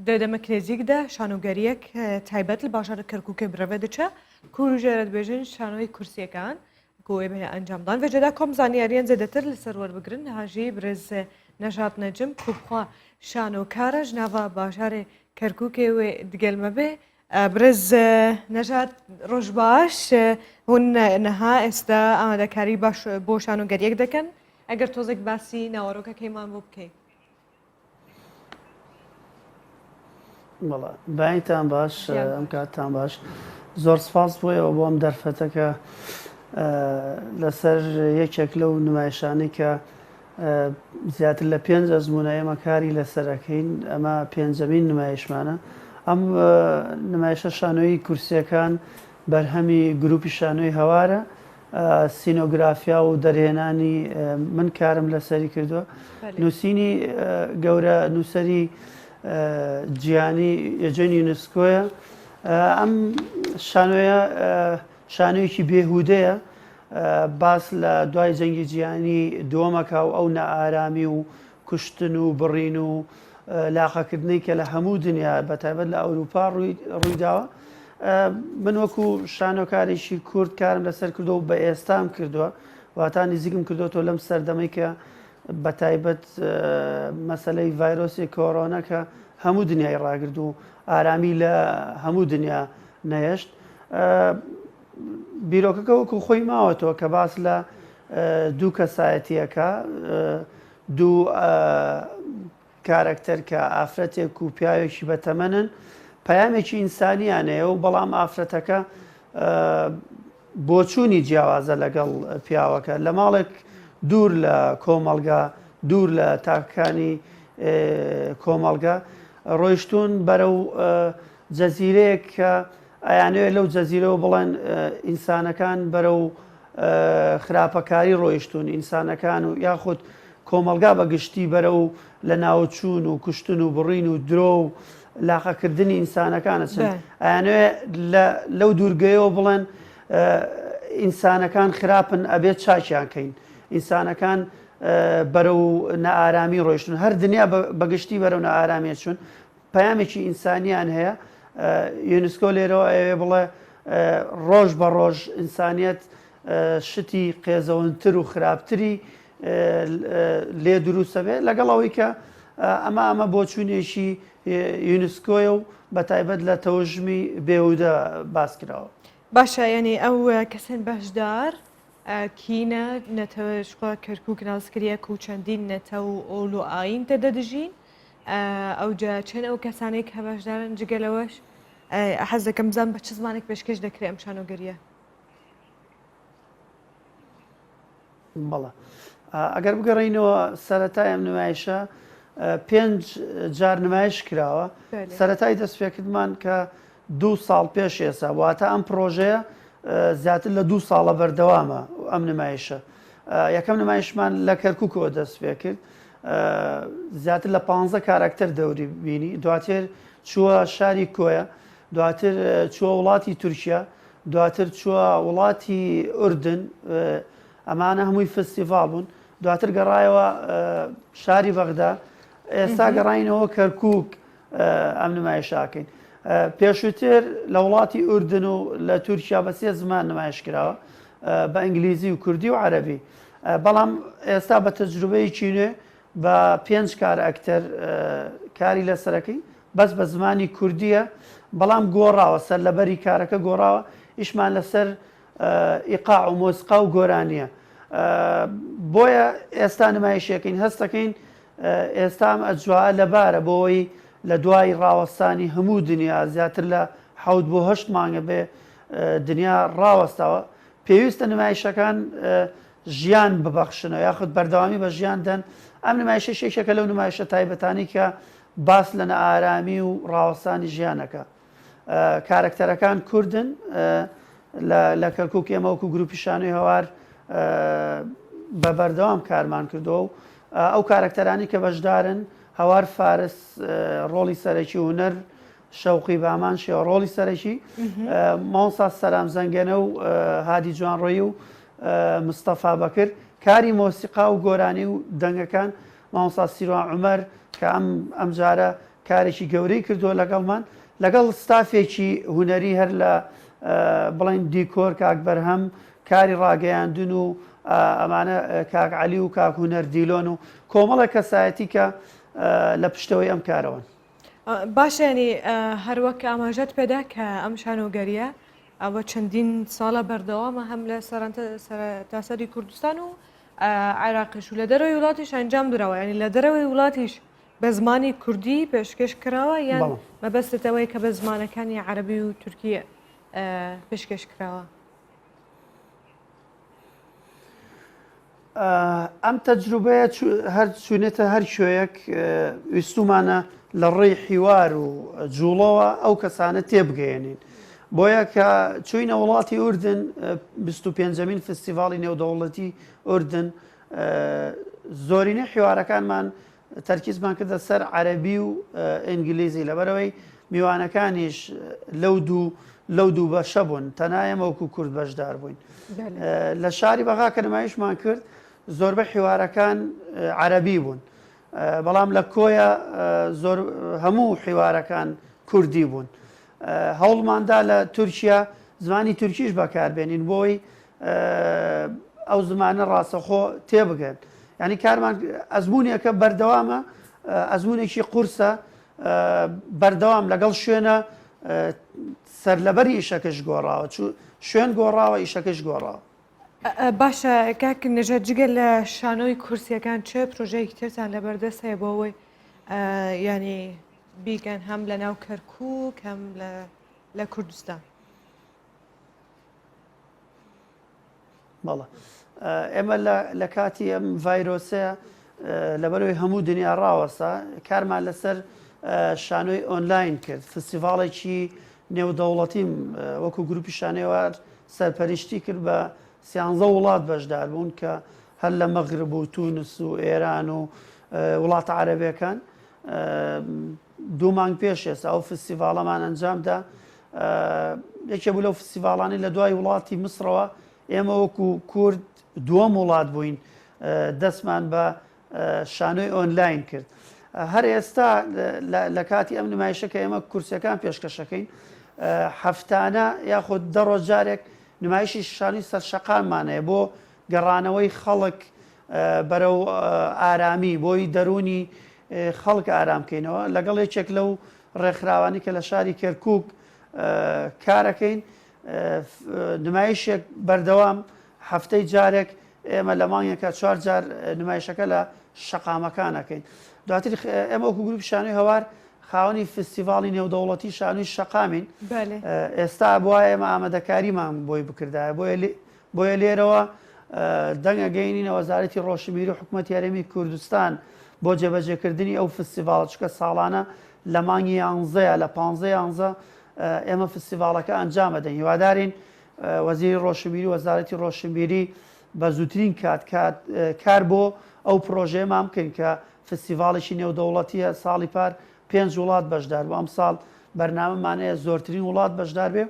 دەدەمە کلێزیکدا شانۆگەریەک تایبەت لە باژارە کەرکووکە برەوە دەچە کوژێرە دەبێژن شانۆی کورسیەکان گۆێ بە ئەنجامدان بەجێدا کۆم زانیاریان زێدەتر لەسەر وەربگرن هاژی برز نەژات نەجم کوبخوا شانۆکارە ژناوە باژارێ کەرکووکێ وێ دگەلمە بێ برز نەژات ڕۆژ باش هون نەها ئێستا ئامادەکاری باش بۆ شانۆگەریەک دەکەن ئەگەر تۆزێک باسی ناوەڕۆکەکەیمان بۆ بکەیت بەڵێ باینتان باش ئەم کاتتان باش زۆر سپاس بۆیەوە بۆ ئەم دەرفەتەکە لەسەر یەکێک لەو نمایشانەی کە زیاتر لە 5 ئەزمونە ئێمە کاری لەسەرەکەین ئەمە پێنجەمین نمایشمانە ئەم نمایشە شانۆیی کورسیەکان بەرهەمی گروپی شانۆی هەوارە سینۆگرافیا و دەرهێنانی من کارم لەسەری کردووە نووسینی گەورە نووسەری جیهانی یەجێن یونسکۆیە ئەم شانۆیە شانۆیەکی بێهودەیە باس لە دوای جەنگی جیهانی دووەمەکە و ئەو نەئارامی و کوشتن و بڕین و لاقەکردنی کە لە هەموو دنیا بەتایبەت لە ئەوروپا ڕوویداوە من وەکو شانۆکارێکی کورد کارم لەسەر کردو و بە ئێستام کردووە واتان نزیکم کردوەوە لەم سەردەمەی کە بەتایبەت مەسەلەی ڤایرۆسی کۆڕۆنە کە هەموو دنیای ڕاگرد و ئارامی لە هەموو دنیا نەهێشت بیرۆکەکە وەکو خۆی ماوەتەوە کە باس لە دوو کەسایەتیەکە دوو کارکتەر کە ئافرەتێک و پیاوێکی بەتەمەنن پەیامێکی ئینسانیانەیە و بەڵام ئافرەتەکە بۆچوونی جیاوازە لەگەڵ پیاوەکە لە ماڵێک دوور لە کۆمەڵگا دوور لە تاکەکانی کۆمەڵگا ڕۆیشتون بەرەو جەزیرەیەک کە ئەیانەوێت لەو جەزیرەوە بڵێن ئینسانەکان بەرەو خراپەکاری ڕۆیشتون ئینسانەکان و یاخود کۆمەڵگا بەگشتی بەرە و لە ناوچوون و کوشتن و بڕین و درۆ و لاقەکردنی ئینسانەکانە چن ئەیانەوێت لەو دوورگەیەوە بڵێن ئینسانەکان خراپن ئەبێت چاکیان کەین ئینسانەکان بەرە و نەئارامی ڕۆیشتون هەر دنیا بەگشتی بەرە و نەئارامیە چوون پەیامێکی ئینسانیان هەیە یونسکۆ لێرەوە ئەوێ بڵێ ڕۆژ بە ڕۆژ ئینسانیەت شتی قێزەوەنتر و خراپتری لێ دروستە بێت لەگەڵ ئەوەی کە ئەمە بۆچوونێکی یونسکۆیە و بەتایبەت لە تەوژمی بێودە باس کراوە باشە ینی ئەو کەسێن بەشدار کینە نەتەوەشخوا کەرکک ناسکریە و چەندین نەتە و ئۆل و ئاین تەدەدژین ئەوجا چەند ئەو کەسانێک کە بەشدارن جگەلەوەش حەز دەکەم بزان بە چ زمانێک پێشکەش دەکرێت ئەم شانۆگەریە بەڵە ئەگەر بگەڕینەوە سەرەتای ئەم نمایشە 5 جار نمایش کراوە سەرەتای دەستپێکردمان کە 2 ساڵ پێش ئێستا واتە ئەم پرۆژەیە زیاتر لە 2 ساڵە بەردەوامە ئەم نمایشە یەکەم نمایشمان لە کەرکووکەوە دەست پێ کرد زیاتر لە 15 کارکتەر دەوری بینی دواتر چووە شاری کۆیە دواتر چووە وڵاتی تورکیا دواتر چووە وڵاتی ئوردن ئەمانە هەمووی فستیڤال بوون دواتر گەڕایەوە شاری بەغدا ئێستا گەڕینەوە کەرکووک ئەم نمایشاکەین پێشووتر لە وڵاتی ئوردن و لە تورکیا بە 3 زمان نمایش کراوە بە ئینگلیزی و کوردی و عەرەبی بەڵام ئێستا بە تەجروبەیەکی نوێ بە 5 کار ئەکتەر کاری لەسەرەکەی بەس بە زمانی کوردیە بەڵام گۆڕاوە سەر لەبەری کارەکە گۆڕاوە ئیشمان لەسەر ئیقاع و مۆسیقا و گۆرانیە بۆیە ئێستا نمایشەکەین هەستەکەین ئێستام ئەجوواە لەبارە بۆەوەی لە دوای ڕاوەستانی هەموو دنیا زیاتر لە 7 بۆ 8 مانگە بێ دنیا ڕاوەستاوە پێویستە نمایشەکان ژیان ببەخشنەوە یاخود بەردەوامی بە ژیان دەن ئەم نمایشە شێکێکە لەو نمایشە تایبەتانی کە باس لە نەئارامی و ڕاوەستانی ژیانەکە کارکتەرەکان کوردن لە کەرکووک ئێمە وەکو گروپی شانۆی هەوار بە بەردەوام کارمان کردەوە و ئەو کارکتەرانی کە بەشدارن هەوار فارس ڕۆڵی سەرەکی هونەر شەوقی بامان شێوە ڕۆڵی سەرەکی ماوەسا سەرام زەنگەنە و هادی جوانڕۆیی و مستەفا بەکر کاری مۆسیقا و گۆرانی و دەنگەکان ماوەسا سیروان عومەر کە ئەم جارە کارێکی گەورەی کردووە لەگەڵمان لەگەڵ ستافێکی هونەری هەر لە بڵین دیکۆر کاک بەرهەم کاری ڕاگەیاندون و ئەمانە کاک عەلی و کاک هونەر دیلۆن و کۆمەڵە کەسایەتی کە لە پشتەوەی ئەم کارەوەن باشە ینی هەروەک ئاماژەت پێدا کە ئەم شانۆگەریە ئەوە چەندین ساڵە بەردەوامە هەم لە تاسەری کوردستان و عێراقیش و لە دەرەوەی وڵاتیش ئەنجام درراوە ینی لە دەرەوەی وڵاتیش بە زمانی کوردی پێشکەش کراوە یان مەبەستتەوەی کە بە زمانەکانی عەرەبی و تورکی پێشکەش کراوە؟ ئەم تەجروبەیە هەر چوونێتە هەر شوێیەک ویستومانە لە ڕێی حیوار و جوڵەوە ئەو کەسانە تێبگەێنین بۆیە کە چوینە وڵاتی ئوردن 25مین فستیڤاڵی نێودەوڵەتی ئوردن زۆرینەی حیوارەکانمان تەرکیزمان کردە سەر عەرەبی و ئینگلیزی لەبەرەوەی میوانەکانیش لەو دوو بەشە بوون تەنایە وەکو کورد بەشدار بووین لە شاری بەغا کە نمایشمان کرد زۆربەی حیوارەکان عەرەبی بوون بەڵام لە کۆیە هەموو حیوارەکان کوردی بوون هەوڵماندا لە تورکیا زمانی تورکیش بەکاربێنین بۆی ئەو زمانە ڕاستەخۆ تێبگەن ینی کارمان ئەزمونێکە بەردەوامە ئەزمونێکی قورسە بەردەوام لەگەڵ شوێنە سەرلەبەری ئیشەکەش گۆڕاوە شوێن گۆڕاوە ئیشەکەش گۆڕاوە باشە کاک نەژەت جگە لە شانۆی کورسیەکان چه پرۆژەیەکی ترتان لەبەردەست هەیە بۆەوەی ینی بیگەن هەم لە ناو کەرکووک هەم لە کوردستان بەڵێ ئێمە لە کاتی ئەم ڤایرۆسەیە لەبەرەوەی هەموو دنیا ڕاوەسا کارمان لەسەر شانۆی ئۆنلاین کرد فستیڤاڵێکی نێودەوڵەتیم وەکو گروپی شانێوار سەرپەرشتی کرد بە 13 وڵات بەشدار بوون کە هەر لە مەغرب و تونس و ئێران و وڵاتە عەرەبیەکان دوو مانگ پێش ئێستا ئەو فستیڤاڵەمان ئەنجامدا یەکێ بوو لەو فستیڤاڵانی لە دوای وڵاتی مسرەوە ئێمە وەکو کورد دووەم وڵات بووین دەستمان بە شانۆی ئۆنلاین کرد هەر ئێستا لە کاتی ئەم نمایشە کە ئێمە کورسەکان پێشکەشەکەین هەفتانە یاخود دە ڕۆژ جارێک نمایشی شانۆی سەرشەقامانەیە بۆ گەڕانەوەی خەڵک بەرەو ئارامی بۆی دەرونی خەڵک ئارامکەینەوە لەگەڵ یەکێک لەو ڕێکخراوانی کە لە شاری کەرکووک کارەکەین نمایشێک بەردەوام هەفتەی جارێک ئێمە لە مانگێکە 4 جار نمایشەکە لە شەقامەکانەکەین دواتر ئێمە وەکو گروپی شانۆی هەوار خاوەنی فستیڤاڵی نێودەوڵەتی شانۆی شەقامین ئێستا بووە ئێمە ئامادەکاریمان بۆی بکردایە بۆیە لێرەوە دەنگەگەینینە وەزارەتی ڕۆشنبیری و حکوومەتی هەرێمی کوردستان بۆ جێبەجێکردنی ئەو فستیڤاڵ چکە ساڵانە لە مانگی 11 لە 15 ئێمە فستیڤاڵەکە ئەنجام دەین هیوادارین وەزیری ڕۆشنبیری وەزارەتی ڕۆشنبیری بە زووترین کار بۆ ئەو پرۆژەیەمان بکەین کە فستیڤاڵێکی نێودەوڵەتیە ساڵی پار 5 وڵات بەشدار بوو ئەم ساڵ بەرنامەمانەیە زۆرترین وڵات بەشدار بێ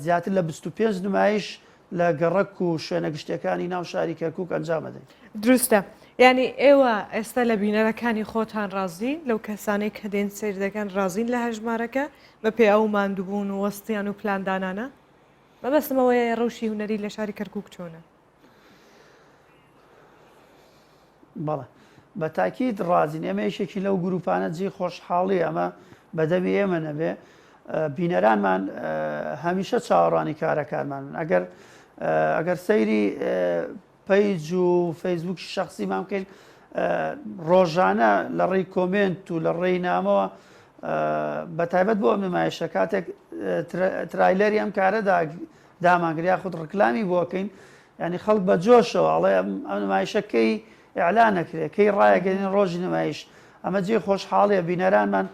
زیاتر لە 25 نمایش لە گەڕەک و شوێنە گشتەکانی ناو شاری کەرکووک ئەنجام دەین دروستە ینی ئێوە ئێستا لە بینەرەکانی خۆتان ڕازین لەو کەسانەی کە دێن سیر دەکەن ڕازین لە هەژمارەکە بە پێ ئەو ماندووبوون و وەستیان و پلاندانانە مەبەستمەوەی ڕەوشی هونەری لە شاری کەرکووک چۆنە بەڵێ بە تاکید ڕازین ئێمە یەکێکی لەو گروپانە جێ خۆشحاڵی ئەمە بەدەبی ئێمە نەبێ بینەرانمان هەمیشە چاوەڕوانی کارەکانمان ئەگەر سەیری پەیج و فەیسبووکی شخصیمان بکەین ڕۆژانە لە ڕێی کۆمنت و لە ڕێی نامەوە بەتایبەت بۆ ئەم نمایشە کاتێک ترایلەری ئەم کارە دامانگریا یاخود ڕکلامی بۆکەین ینی خەڵک بە جۆشەوە ئەڵێ ئەم نمایشە کەی ئیعلان نەکرێت کەی ڕایەگەین ڕۆژی نمایش ئەمە جێ خۆشحاڵیە بینەرانمان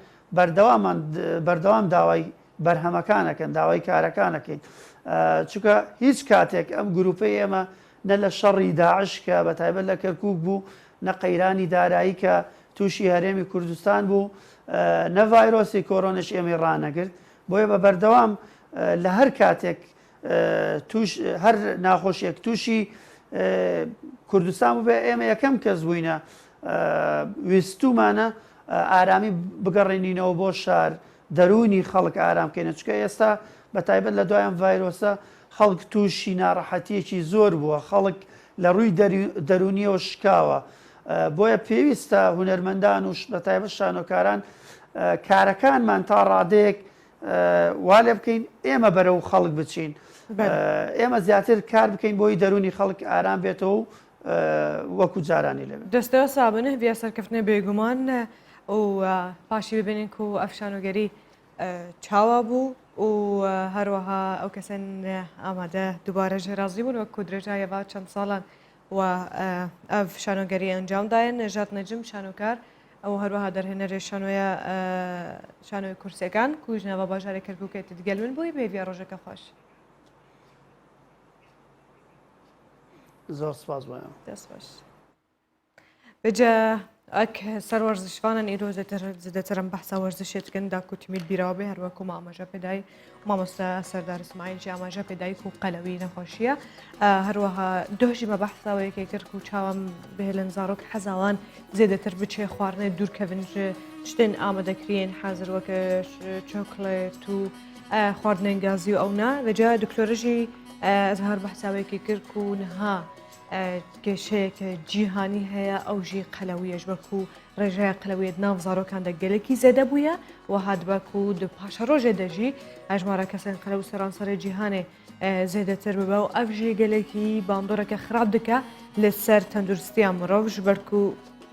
بەردەوام داوای بەرهەمەکانەکەن داوای کارەکانەکەین چونکە هیچ کاتێک ئەم گروپەی ئێمە نە لە شەڕی داعش کە بەتایبەت لە کەرکووک بوو نە قەیرانی دارایی کە تووشی هەرێمی کوردستان بوو نە ڤایرۆسی کۆرۆنش ئێمەی ڕانەگرت بۆیە بە بەردەوام لە هەر کاتێک هەر ناخۆشیەک تووشی کوردستان بوو بێ ئێمە یەکەم کەس بووینە ویستومانە ئارامی بگەڕێنینەوە بۆ شار دەرونی خەڵک ئارامکەینە چکە ئێستا بە تایبەت لە دوایان ڤایرۆسە خەڵک تووشی ناڕەحەتیەکی زۆر بووە خەڵک لە ڕووی دەرونیەوە شکاوە بۆیە پێویستە هونەرمەندان و بە تایبەت شانۆکاران کارەکانمان تا ڕادەیەک وا لێ بکەین ئێمە بەرەو خەڵک بچین ئێمە زیاتر کار بکەین بۆی دەرونی خەڵک ئارام بێتەوە وەکو جارانی لەبێت دەستەوە سابنە بیا سەرکەفتنە بێگومان و پاشی ببینین که ئەف شانۆگەری چاوا بوو و هەروەها ئەو کەسن ئامادە دووبارە ژێرازی بوون وەکو درێژایەوە چەند ساڵان و ئەف شانۆگەری ئەنجامدایە نەژات نەجم شانۆکار ئەو هەروەها دەرهێنەرێ شانۆی کورسەکان کوژنەوە باژارێک کردبووکێتی دگەلون بووی بێویە ڕۆژەکە خۆش زۆر سپاس بۆیان دەست باش بجا ئەک سەر وەرزشوانان ئیرۆ زیاترم بەحسا وەرزشێتکن دا کوتیمیت بیراوە بێ هەروەکو ئاماژە پێدای مامۆستا سەردار اسماعیل ئاماژە پێدای و قەلەوی نەخۆشیە هەروەها دۆژیمە بەحساوەیەکی کرد و چاوم بهێلن زارۆک حەزاوان زێدەتر بچێ خواردنەی دوورکەون شتێن ئامادەکرێن حەزر وەکە چۆکلێت و خواردنێن گازی و ئەونا بەجا دکتۆرژی هەر بەحساوەیەکی کرد و نەها کێشەیەکە جیهانی هەیە ئەو ژی قەلەویەش وەکو ڕێژەیە قەلەویت ناو زارۆکاندا گەلێکی زێدە بووە و هاتبەک و پاشە ڕۆژێ دەژی ئەژمارە کەسن قەلە و سەرانسەری جیهانێ زێدەتر ببە و ئەف ژێ گەلێکی باندۆرەکە خراپ دکە لەسەر تەندروستیان مرۆڤ ژ بەرک و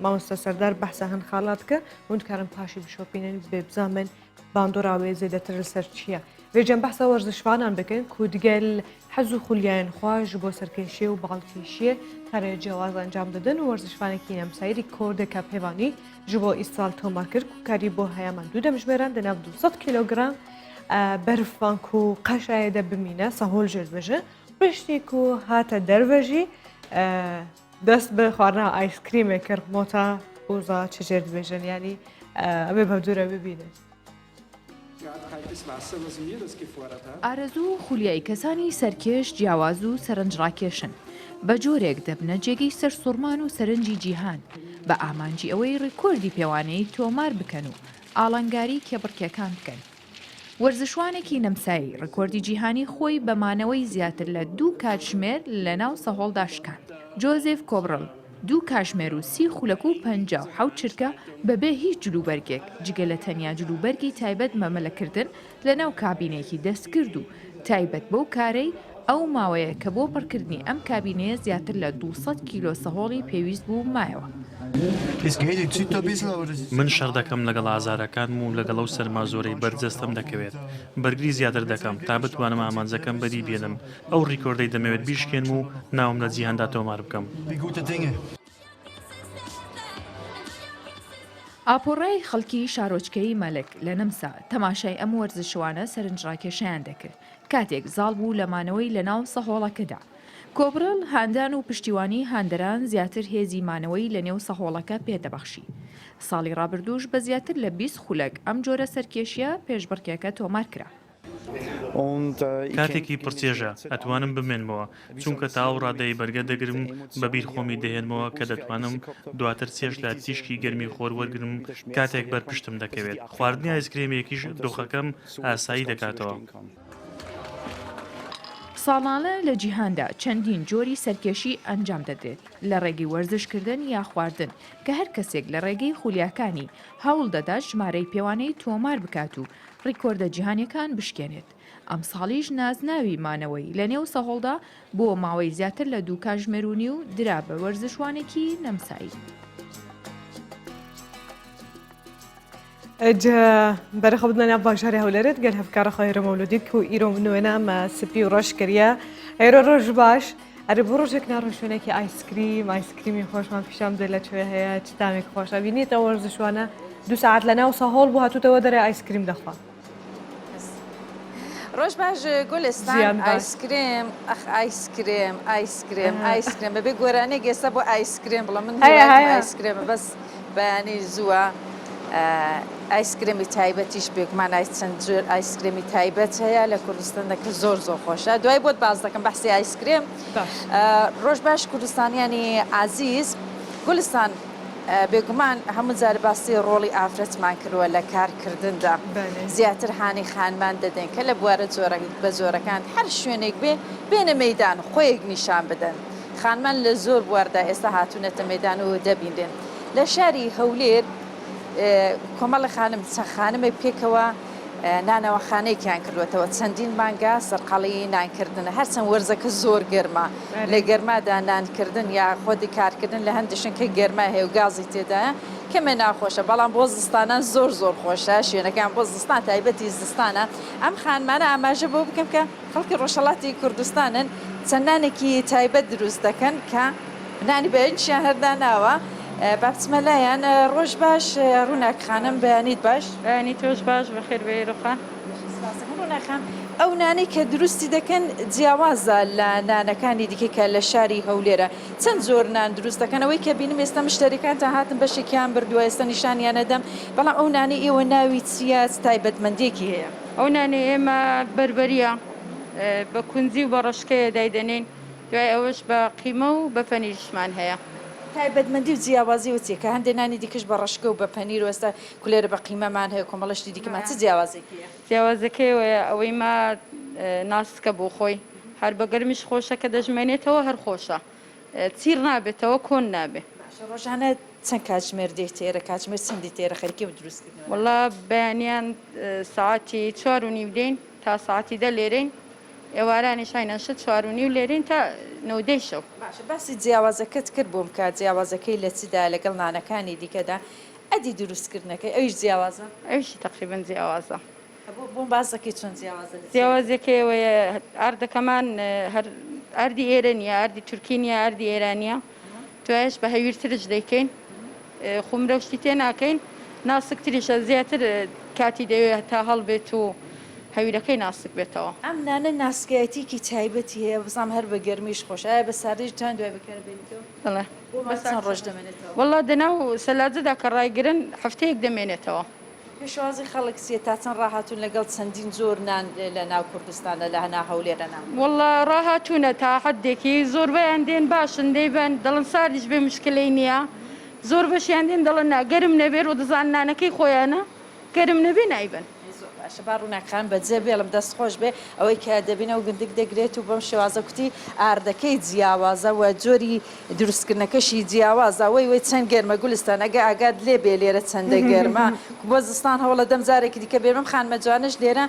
مامۆستا سەردار بەحسە هەند خاڵاتکە وندکارم پاشی بشۆپینن بێ بزانن باندۆراوێ زێدەتر لەسەر چییە. وێجان بەحسە وەرزشوانان بکەن کو دیگەل حەز و خولیان خواژ بۆ سەرکێشیە و باڵکێشیە کارێ جیاواز ئەنجام دەدەن و وەرزشوانێکی نەمسایری کۆردێکە پێوانی ji بۆ ئیسال تۆمار کرد و کاری بۆ هەیەمان دوو دەمژمێران دەناو 200 کیلۆگرام بەرفان و قەشایەدە بمینە سەهۆل ژێربژە پشتێک و هاتە دەربەژی دەست بە خواردنەوە ئایسکریمێک کرد مۆتا بۆزا چژێر دبێژن ینی ئەبێ بە دوورە ببینێت. ئارەزوو و خولیای کەسانی سەرکێش جیاواز و سەرنجڕاکێشن بە جۆرێک دەبنە جێگەی سەر سوورمان و سەرنجی جیهان بە ئامانجی ئەوەی ڕێکۆردی پێوانەی تۆمار بکەن و ئاڵنگاری کێبڕکێکان بکەن. وەرزشوانێکی نەمسایی ڕێکۆردی جیهانی خۆی بەمانەوەی زیاتر لە 2 کاتژمێر لە ناو سەهۆڵدا شکاند. جۆزێف کۆبڕڵ 2 کاتژمێر و 30 خولەک و 57 چرکە بەبێ هیچ جلوبەرگێک جگە لە تەنیا جلوبەرگی تایبەت مەمەلەکردن لە ناو کابینێکی دەستکرد و تایبەت بەو کارەی ئەو ماوەیە کە بۆ پڕکردنی ئەم کابینەیە زیاتر لە 200 کیلۆ سەهۆڵی پێویست بوو مایەوە. من شەڕ دەکەم لەگەڵ ئازارەکانم و لەگەڵ ئەو سەرما زۆرەی بەرجەستەم دەکەوێت بەرگری زیاتر دەکەم تا بتوانم ئامانجەکەم بەدی بێنم ئەو ڕیکۆردەی دەمەوێت بیشکێنم و ناوم لە جیهاندا تۆمار بکەم. ئاپۆڕای خەڵکی شارۆچکەی مەلک لە نەمسا تەماشای ئەم وەرزشوانە سەرنجڕاکێشیان دەکرد کاتێک زاڵ بوو لەمانەوەی لە ناو سەهۆڵەکەدا. کۆبڕڵ هاندان و پشتیوانی هاندەران زیاتر هێزی مانەوەی لە نێو سەهۆڵەکە پێدەبەخشی. ساڵی ڕابردووش بە زیاتر لە 20 خولەک ئەم جۆرە سەرکێشیە پێشبڕکێکە تۆمار کرا. کاتێکی پرچێژە ئەتوانم بمێنمەوە چونکە تاو ڕادەی بەرگە دەگرم بەبییر خۆمی دەهێنمەوە کە دەتوانم دواتر چێش لە تیشکی گەرمی خۆر وەرگرم کاتێک بەرپشتم دەکەوێت. خواردنی ئایسکرێمێکیش دۆخەکەم ئاسایی دەکاتەوە. ساڵانە لە جیهاندا چەندین جۆری سەرکێشی ئەنجام دەدرێت لە ڕێگەی وەرزشکردن یا خواردن کە هەر کەسێک لە ڕێگەی خولیاکانی هەوڵ دەدات ژمارەی پێوانەی تۆمار بکات و ڕیکۆردە جیهانیەکان بشکێنێت. ئەم ساڵیش نازناوی مانەوەی لە نێو سەهۆڵدا بۆ ماوەی زیاتر لە 2 کاتژمێرونی و درا بە وەرزشوانێکی نەمسایی. بەرەخە بدنە باژاری هەولێرت گەر هەفکارە خۆیرە مەولودی و ئیرۆ نوێنە سپی و ڕۆژ کردە ئێرە ڕۆژ باش ئەرە بۆ ڕۆژێک ناڕۆشوێنێکی ئایسکریمی خۆشمان پیشام دێ لە کوێ هەیە چتامێک خۆشە بینیتە وەرزشوانە 2 ساعت لە ناو سەهۆڵ بوو هاتوتەوە دەرێ ئایسکریم دەخوات. ڕۆژ باش گۆلستان ئایسکرێم ئایسکرێم بەبێ گۆرانێک ئێستا بۆ ئایسکرێم بڵە من ئایسکرێمە بەس بەیانی زووە ئایسکرێمی تایبەتیش بێکمان چەند جۆر ئایسکرێمی تایبەت هەیە لە کوردستانەکە زۆر خۆشە دوای بۆت باز دەکەم بەحسی ئایسکرێم ڕۆژ باش کوردستانیانی عزیز گۆلستان بێگومان هەموو جار باسی ڕۆڵی ئافرەتمان کردووە لە کارکردندا زیاتر هاانی خانمان دەدەن کە لە بوارە بە زۆرەکان هەر شوێنێک بێنە مەدان خۆیەک نیشان بدەن خانمان لە زۆر بواردا ئێستا هاتوونەتە مەدان و دەبیندن لە شاری هەولێر کۆمەڵە خانم چەند خانمێک پێکەوە نانەوەخانەیەکیان کردوێتەوە چەندین مانگا سەرقەڵی نانکردنە هەرچەند وەرزەکە زۆر گەرمە لە گەرمادا نانکردن یا خۆدی کارکردن لە هەندشن کە گەرما هەیە و گازی تێدایە کەمێ ناخۆشە بەڵام بۆ زستانە زۆر خۆشە شوێنەکان بۆ زستان تایبەتی زستانە ئەم خانمانە ئاماژە بۆ بکەم کە خەڵکی ڕۆژهەڵاتی کوردستانن چەندانێکی تایبەت دروست دەکەن کە نانی بەیانشیان هەرداناوە با بچمە لایەن ڕۆژ باش ڕووناک خانم بەیانیت باش بەیانی تۆش باش بەخێر بێڕخان ڕووناخان ئەو نانەی کە دروستی دەکەن جیاوازە لە نانەکانی دیکە کە لە شاری هەولێرە چەند زۆر نان دروست دەکەنەوەی کە بینم ئێستا مشتەریەکان تا هاتن بەشێکیان بردووە ئێستا نیشانیان نەدەم بەڵام ئەو نانی ئێوە ناوی چیە تایبەتمەندێکی هەیە ئەو نانێ ئێمە بربەریە بە کونجی و بە ڕشکەیە دایدەنین دوای ئەوەش بە قیمە و بە پەنیرشمان هەیە تایبەتمەندی و جیاوازی وچێ کە هەندێک نانی دیکەش بە ڕشکە و بە پەنیر و ئێستا کولێرە بە قیمەمان هەیە کۆمەڵەشتی دیکەمان چ جیاوازێکیە جیاوازەکەیەوەیە ئەوەی ما ناسکە بۆ خۆی هەر بە گەرمیش خۆشە کە دەژمێنێتەوە هەر خۆشە چیر نابێتەوە کۆن نابێت ڕۆژانە چەند کاتژمێر دێت تێرە کاتژمێر چەندی تێرە خەریکە دروستکردن وەڵا بەیانیان ساعتی 4:30 دێن تا ساعتی 10 لێرەین ئێوارانی شاینە شت 4:30 لێرین تا 9 شەو باسی جیاوازەکەت کرد بۆم کات جیاوازەکەی لە چیدا لەگەڵ نانەکانی دیکەدا ئەدی دروستکردنەکەی ئەوش جیاوازە ئەوشی تقریبن جیاوازە بۆم بازەکەی چۆن جیاوازە جیاوازەکەیەوەیە ئاردەکەمان هەر ئاردی ئێرە نیە ئاردی تورکی نیە ئاردی ئێرانیە توایش بە هەویرترش دەیکەین خومرە شتی تێ ناکەین ناسکتریشە زیاتر کاتی دەوێت تا هەڵبێت و هەویرەکەی ناسک بێتەوە ئەم نانە ناسکایەتێکی تایبەتی هەیە بزانام هەر بە گەرمیش خۆشایە بە سادەی چند دوای بەکاربێنیتەوە چەند ڕۆژ دەمێنێتەوە وەڵا دەناو سەلاجەدا کە ڕایگرن هەفتەیەک دەمێنێتەوە پێشوازی خەڵک سێ تا چەند ڕاهاتون لەگەڵ چەندین زۆر نان لە ناو کوردستانە لە هەنا هەولێرە نام وەڵا ڕاهاتوونە تا حدێکی زۆربەیان دێن باشن دەیبن دەڵن ساردیش بێ مشکلەی نییە زۆر بەشیان دێن دەڵن گەرم نەبێت و دەزان نانەکەی خۆیانە گەرم نەبێ نایبن باشە ڕووناکان بەجێ بێڵم دەست خۆش بێ ئەوەی کە دەبینە و گندک دەگرێت و بەم شێوازە کوتی ئاردەکەی جیاوازە و جۆری دروستکردنەکەشی جیاوازەوەی وی چەند گەرمە گولستان ئەگە ئاگات لێ بێ لێرە چەندە گەرمە بۆ زستان هەوڵە دەم جارێکی دیکە بێمەم خانمە جوانش لێرە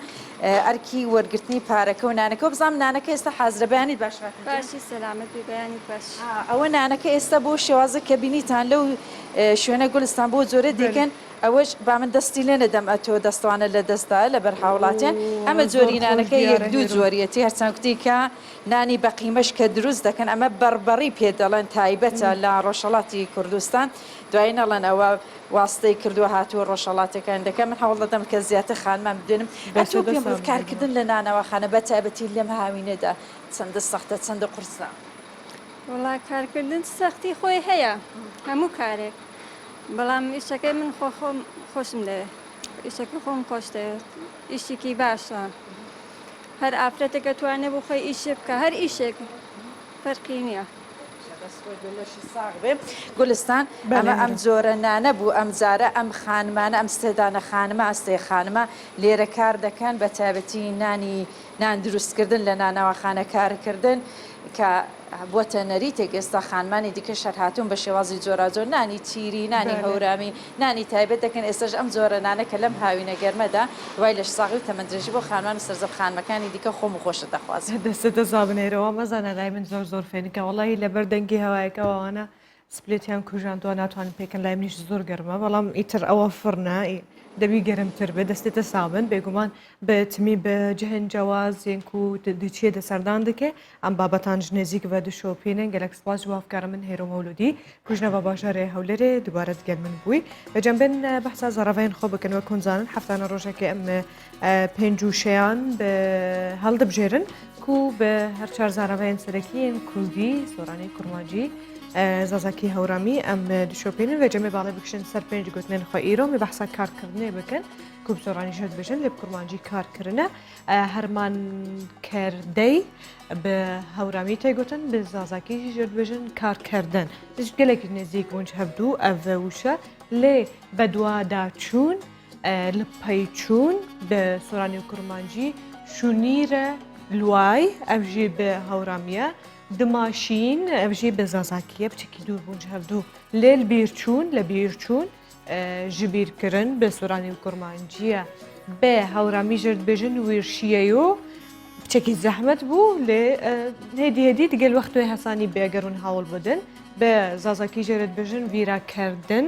ئەرکی وەرگرتنی پارەکە و نانەکە و بزانام نانەکە ئێستا حازرە بەیانی باشی سەلامەت بەیانی باش ئەوە نانەکە ئێستا بۆ شێوازە کە بینیتان لەو شوێنە گولستان بۆ جۆرە دیکەن ئەوەش با من دەستی لێ نەدەم ئەتۆ دەستوانە لە دەستا لە بەرهاوڵاتیان ئەمە جۆری نانەکە یەک دوو جۆریەتی هەرچەند کوتی کە نانی بە قیمەش کە دروست دەکەن ئەمە بەربەڕی پێ دەڵێن تایبەتە لە ڕۆژهەڵاتی کوردستان دوای نەڵێن ئەوە واستەی کردووە هاتووە ڕۆژهەڵاتەکان دەکەم من هەوڵ دەدەم کە زیاتر خانمان بدێنم ئەتۆ پێم کارکردن لە نانەوەخانە بە تایبەتی لەم هاوینەدا چەندە سەختە چەندە قورسە وڵای کارکردن سەختی خۆی هەیە هەموو کارێک بەڵام ئیشەکەی من خۆشم دەوێت ئیشەکە خۆم خۆش دەوێت ئیشێکی باشە هەر ئافرەتێکە توانێ بۆ خۆی ئیشێ بکە هەر ئیشێک فەرقی نییە گولستان ئەمە ئەم جۆرە نانە بوو ئەم جارە ئەم خانمانە ئەم سێدانە خانمە ئەستێ خانمە لێرە کار دەکەن بە تایبەتی نان دروستکردن لە نانەوەخانە کارکردن کە بۆتە نەریتێک ئێستا خانمانی دیکە شەر هاتوون بە شێوازی جۆرا جۆر نانی تیری نانی هەورامی نانی تایبەت دەکەن ئێستاش ئەم جۆرە نانە کە لەم هاوینە گەرمەدا وای لەش ساغی و تەمەندرێژی بۆ خانمان سەرزەب خانمەکانی دیکە خۆم و خۆشە دەخوازم دەستە زابنێرەوە مەزانە لای من زۆر فێنکە وڵی لەبەر دەنگی هەوایەکەوانە سپلێتیان کوژاندووە ناتوانن پێکەن لای منیش زۆر گەرمە بەڵام ئیتر ئەوە فڕنا دەبی گەرمتر بێ دەستێتە سابن بێگومان بەتمی بە جەهنجەواز یەنک و دوچیە دەسەردان دەکێ ئەم بابەتان نێزیک بە دشۆپینن گەلەک سپاس جوابکارە من هێرۆ مەولودی کوژنە بە باشارێ هەولێرێ دوبارەت گەل من بووی بەجەمبن بەحسا زەڕەڤین خۆ بکەنەوە کونزانن هەفتانە ڕۆژێکی ئەم پێنج و شەیان بە هەڵدەبژێرن کو بە هەر چار زارەڤین سەرەکیین کوردی سۆرانی کورمانجی زازاکی هەورامی ئەم دشۆپێنن بە جەمێ باڵێ بکشن سەر پێنج گوتنێن خۆ ئیرۆ می بەحسا کارکردنێ بکەن کوب زۆرانی شت بژن لێ کورمانجی کارکردنە هەرمان کردەی بە هەورامی تێگوتن بە زازاکی ژێر بژن کارکردن گەلێکی نێزیک ونج هەبدوو ئەڤە وشە لێ بە دوادا چوون لە پەیچوون بە سۆرانی و کورمانجی شونیرە لوای ئەڤژی بە هەورامیە دماشین ئەڤژی بە زازاکیە بچێکی دوور بوونج هەبدوو لێل بیرچوون لە بیرچوون ji bîrkirin bi Soranî û Kurmanciya بێ هەورامی ژرد بێژن وێرشیە و بچێکی زەحمت بوو لێ هێدی دیگەل وەختوی هەسانی بێگەڕون هەوڵ بدن بە زازەکی ژێرت بێژن ویراکردن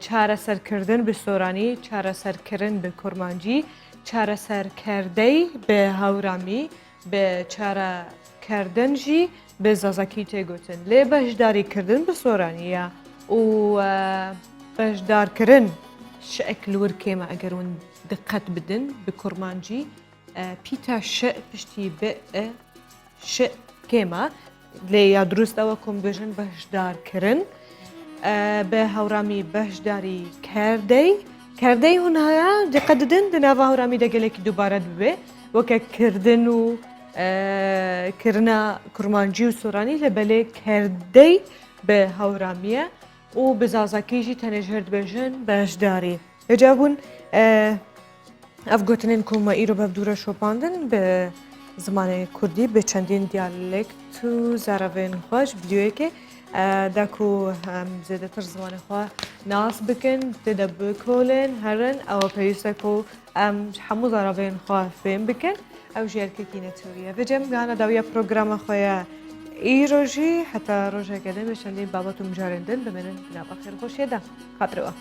چارەسەرکردن بە سۆرانی چارەسەرکردن بە کورمانجی چارەسەرکردەی بە هەورامی بە چارەکردن ژی بە زازەکی تێگوتن لێ بەشداریکردن بە سۆرانیە و بەشدارکردن شەکل ورکێمە ئەگەرون دقت بدن بە کورمانجی پیتا شە پشتی بە شە کێمە لێ یا دروستەوە کۆم بێژن بەشدارکردن بە هەورامی بەشداری کردەی هون هەیە دقەددن دناوە هەورامی دەگەلێکی دووبارە ببێ وەکە کردن و کردنا کورمانجی و سۆرانی لە بەلێ کردەی بە هەورامیە و بزازەکیژی تەنێژهرد بێژن بەشداری ئەجا بوون ئەف گوتنین کومە ئیرۆ بە دوورە شۆپاندن بە زمانی کوردی بە چەندین دیالێکت و زارەڤێن خۆش بلیوەیەکێ داکو زێدەتر زمانەخوا ناس بکن تێدە بکۆلێن هەرن ئەوە پێویستە و ئەم هەموو زارەڤێن خوا فێن بکەن ئەو ژێرکێکی نەتەوریە بەجێم گانە داویە پرۆگرامە خۆیان ئیرۆژی حتا ڕۆژێکەدە بە چەندین بابەت و مجارێندن بمێنن ناپەخێر خۆشێدا خاترەوە.